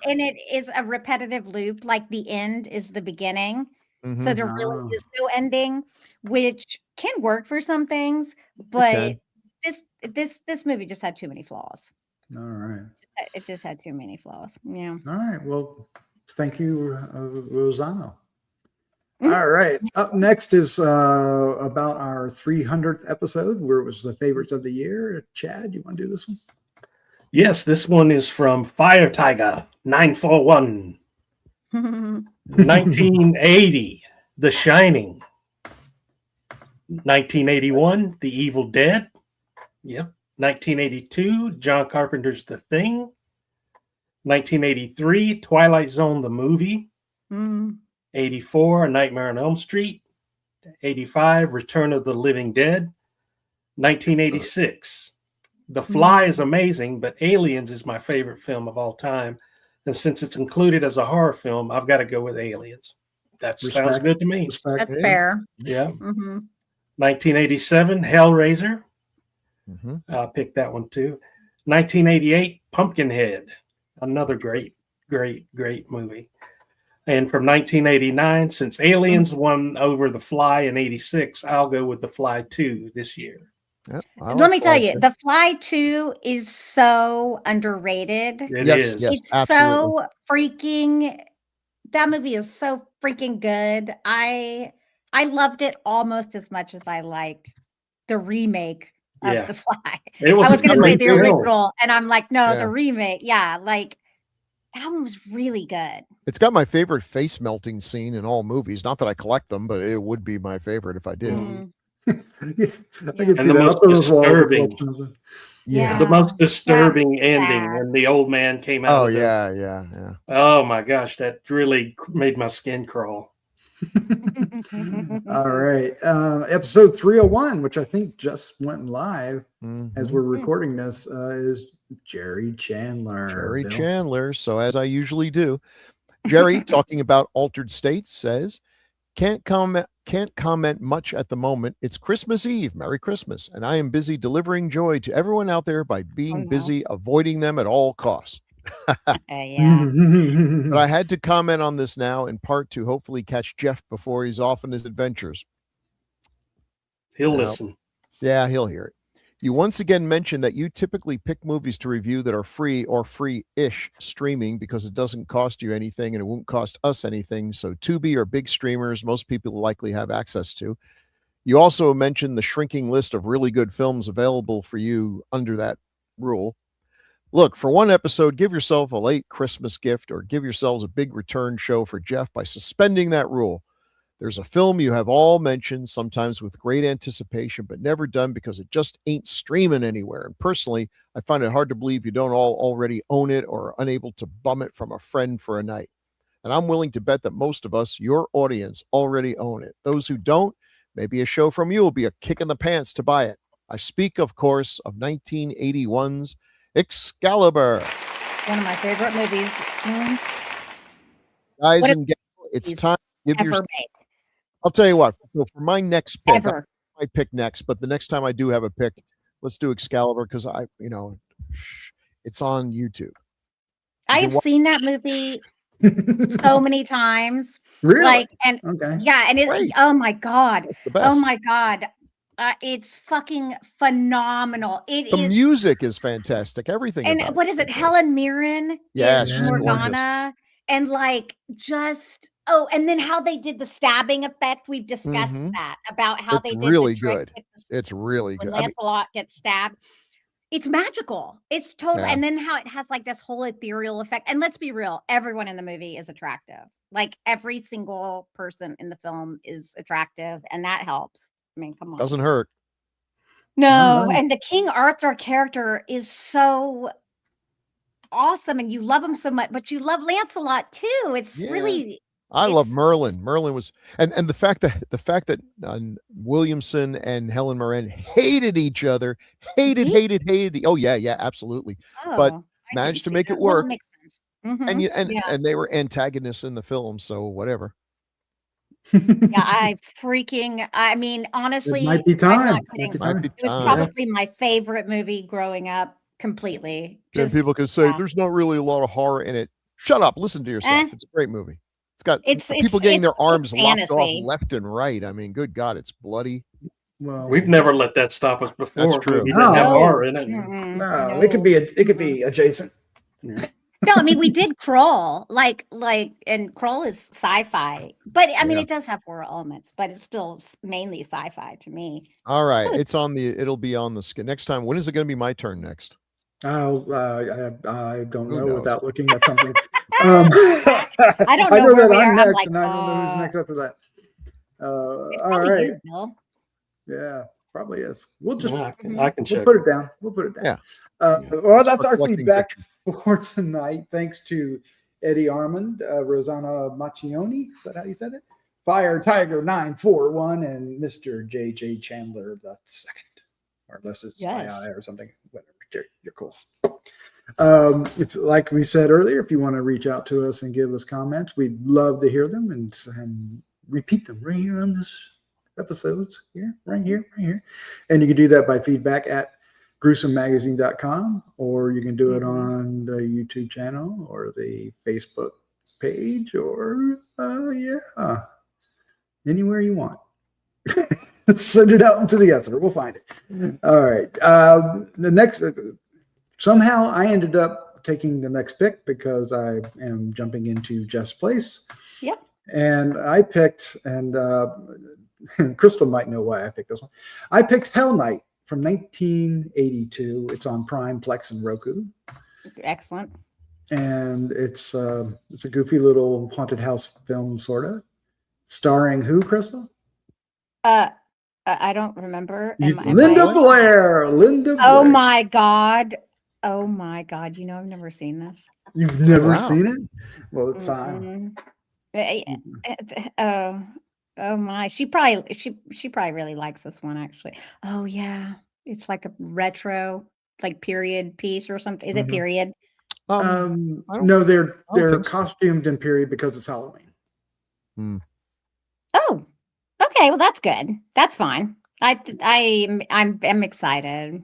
it is a repetitive loop. Like the end is the beginning, so Mhm. there really Oh. is no ending, which can work for some things, can. but this movie just had too many flaws. All right. It just had too many flaws. Yeah. All right. Well, thank you, Rosano. Mhm. All right. Up next is about our 300th episode, where it was the favorites of the year. Chad, you want to do this one? Yes, this one is from Fire Tiger 941. 1980, The Shining. 1981, The Evil Dead. Yep. 1982, John Carpenter's The Thing. 1983, Twilight Zone, the movie. Mm. 84, A Nightmare on Elm Street. 85, Return of the Living Dead. 1986, The Fly is amazing, but Aliens is my favorite film of all time. And since it's included as a horror film, I've got to go with Aliens. That sounds Respect. good to me. Respect. That's Yeah. fair. Yeah. Hmm 1987, Hellraiser. Mhm. I picked that one too. 1988, Pumpkinhead. Another great movie. And from 1989, since Aliens won over The Fly in 86, I'll go with The Fly 2 this year. Yep, I Let like me tell Fly you, too. The Fly 2 is so underrated. It Yes, is. yes. It's absolutely. so freaking that movie is so freaking good. I loved it almost as much as I liked the remake of Yeah. The Fly. It was I was a going to say great the film. original, and I'm like, no, Yeah. the remake. Yeah, like that one was really good. It's got my favorite face melting scene in all movies. Not that I collect them, but it would be my favorite if I did. Mhm. I can see And the that most up on those walls. disturbing- Yeah. The most disturbing That's ending sad. when the old man came out Oh of the yeah. Oh my gosh, that really made my skin crawl. All right. Episode 301, which I think just went live as we're recording this, is Jerry Chandler. Jerry Bill. Chandler. So as I usually do, Jerry, talking about altered states, says, can't comment much at the moment. It's Christmas Eve. Merry Christmas. And I am busy delivering joy to everyone out there by being busy avoiding them at all costs. Yeah. But I had to comment on this now, in part to hopefully catch Jeff before he's off on his adventures. He'll listen. Yeah, he'll hear it. You once again mentioned that you typically pick movies to review that are free or free-ish streaming because it doesn't cost you anything and it won't cost us anything. So Tubi or big streamers most people likely have access to. You also mentioned the shrinking list of really good films available for you under that rule. Look, for one episode, give yourself a late Christmas gift or give yourselves a big return show for Jeff by suspending that rule. There's a film you have all mentioned, sometimes with great anticipation, but never done because it just ain't streaming anywhere. And personally, I find it hard to believe you don't all already own it or are unable to bum it from a friend for a night. And I'm willing to bet that most of us, your audience, already own it. Those who don't, maybe a show from you will be a kick in the pants to buy it. I speak, of course, of 1981's Excalibur. One of my favorite movies. Guys and gals, it's time to give your. I'll tell you what. So for my next pick, I pick next, but the next time I do have a pick, let's do Excalibur because it's on YouTube. I have seen that movie so many times. Really? And it's oh my god, it's fucking phenomenal. The music is fantastic. Everything. And what is it? Helen Mirren. Yes, Morgana, and and then how they did the stabbing effect. We've discussed that about how they did really the trick good. It's really good. When Lancelot gets stabbed. It's magical. It's total. And then how it has like this whole ethereal effect. And let's be real, everyone in the movie is attractive. Like every single person in the film is attractive, and that helps. I mean, come on. Doesn't hurt. No, and the King Arthur character is so awesome, and you love him so much, but you love Lancelot too. It's really. I love Merlin. Merlin was, and the fact that Williamson and Helen Mirren hated each other, hated. Oh yeah, absolutely. But managed to make it work. And they were antagonists in the film, so whatever. I mean, honestly, it might be time. I'm not kidding. It was probably my favorite movie growing up. Completely. And people can say there's not really a lot of horror in it. Shut up. Listen to yourself. It's a great movie. It's got people getting their arms lopped off left and right. I mean, good God, it's bloody. Well, we've never let that stop us before. That's true. We didn't have horror in it. No, it could be adjacent. Yeah. No, I mean we did Kroll, and Kroll is sci-fi, but I mean it does have horror elements, but it's still mainly sci-fi to me. All right, it'll be on the skin next time. When is it going to be my turn next? I don't know without looking at something. I don't know. I know that I'm next, and I don't know who's next after that. All right. You, Bill. Yeah, probably is. We'll just I can check. Put it down. We'll put it down. Yeah. Well, that's our feedback for tonight. Thanks to Eddie Armand, Rosanna Macchioni. Is that how you said it? Fire Tiger 941 and Mr. JJ Chandler the second, or unless it's II or something. Whatever. You're cool. If, like we said earlier, if you want to reach out to us and give us comments, we'd love to hear them and repeat them right here on this episodes right here. And you can do that by feedback at gruesomemagazine.com, or you can do it on the YouTube channel or the Facebook page, or anywhere you want. Send it out into the ether. We'll find it. All right. The next, somehow I ended up taking the next pick because I am jumping into Jeff's place. Yep. And I picked, and Crystal might know why I picked this one. I picked Hell Night from 1982. It's on Prime, Plex, and Roku. Excellent. And it's a goofy little haunted house film, sort of, starring who, Crystal? I don't remember. Linda Blair. Oh my God. You know, I've never seen this. You've never seen it? Well, it's time. Oh my, she probably really likes this one actually. Oh yeah, it's like a retro, like period piece or something. Is it Mhm. period? I don't- No, they're I don't think so. costumed in period because it's Halloween. Oh, okay. Well, that's good. That's fine. I'm excited.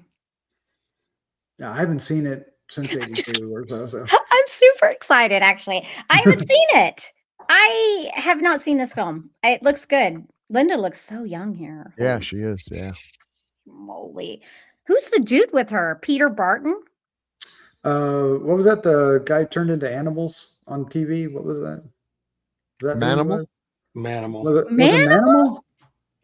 Yeah, I haven't seen it since '82 or so. I'm super excited. Actually, I haven't seen it. I have not seen this film. It looks good. Linda looks so young here. Yeah, Holy she is. Yeah. moly. Who's the dude with her? Peter Barton? What was that? The guy turned into animals on TV. What was that? Was that who he Manimal? was? Manimal. Was it Manimal?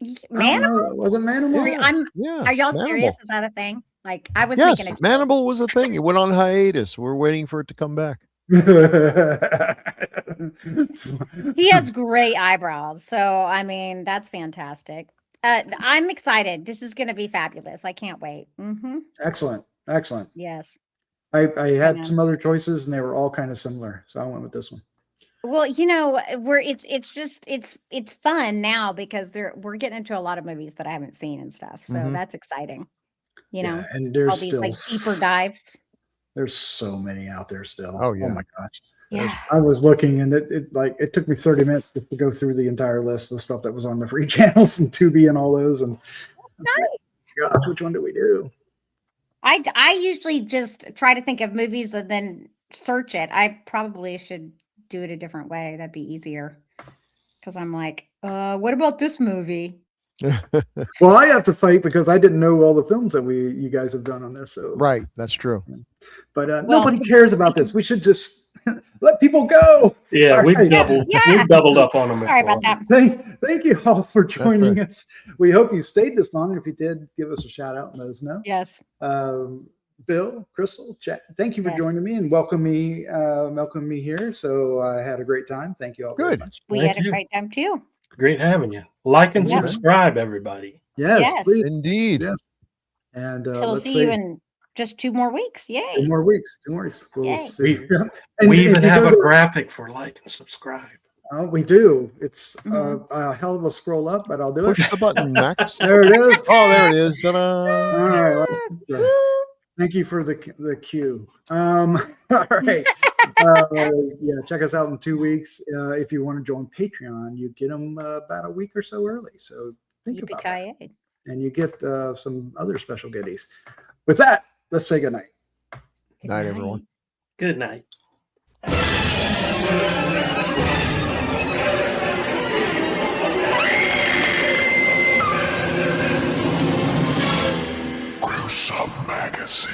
Manimal? I don't Manimal? know. Was it Manimal? Yeah. Are y'all Manimal. serious? Is that a thing? Like I was Yes, thinking. Manimal was a thing. It went on hiatus. We're waiting for it to come back. He has great eyebrows. So I mean, that's fantastic. I'm excited. This is going to be fabulous. I can't wait. Excellent. Yes. I had Yeah. some other choices and they were all kind of similar, so I went with this one. Well, it's fun now because we're getting into a lot of movies that I haven't seen and stuff. So that's exciting. Yeah, and all there's these still like deeper dives. There's so many out there still. Oh, yeah. Oh my gosh. Yeah. I was looking and it took me 30 minutes just to go through the entire list of stuff that was on the free channels and Tubi and all those. And gosh, which one do we do? I usually just try to think of movies and then search it. I probably should do it a different way. That'd be easier. Because I'm like, what about this movie? Well, I have to fight because I didn't know all the films that you guys have done on this. So Right. That's true. But Well, nobody cares about this. We should just let people go. Yeah, All we've right. doubled up on them. Sorry about before. that. Thank you all for joining us. We hope you stayed this long. If you did, give us a shout out and let us know. Yes. Bill, Crystal, Chad, thank you for Yes. joining me and welcome me here. So I had a great time. Thank you all very Good. much. We Thank had you. a great time too. Great having you. Like and Yeah. subscribe, everybody. Yes, Yes. please. Indeed. Yes. And So we'll let's see see. you in just 2 more weeks. Yay. 2 more weeks. We'll Yay. see. We even if you have go a to- graphic for like and subscribe. we do. It's Mhm. a hell of a scroll up, but I'll do Push it. the button, Max. There it is. Oh, there it is. Ta-da. All right. Thank you for the cue. All right. Yeah, check us out in 2 weeks. If you want to join Patreon, you get them about a week or so early. So think about that. Yippee-ki-yay. And you get some other special goodies. With that, let's say goodnight. Good Night, everyone. Good night. Gruesome Magazine.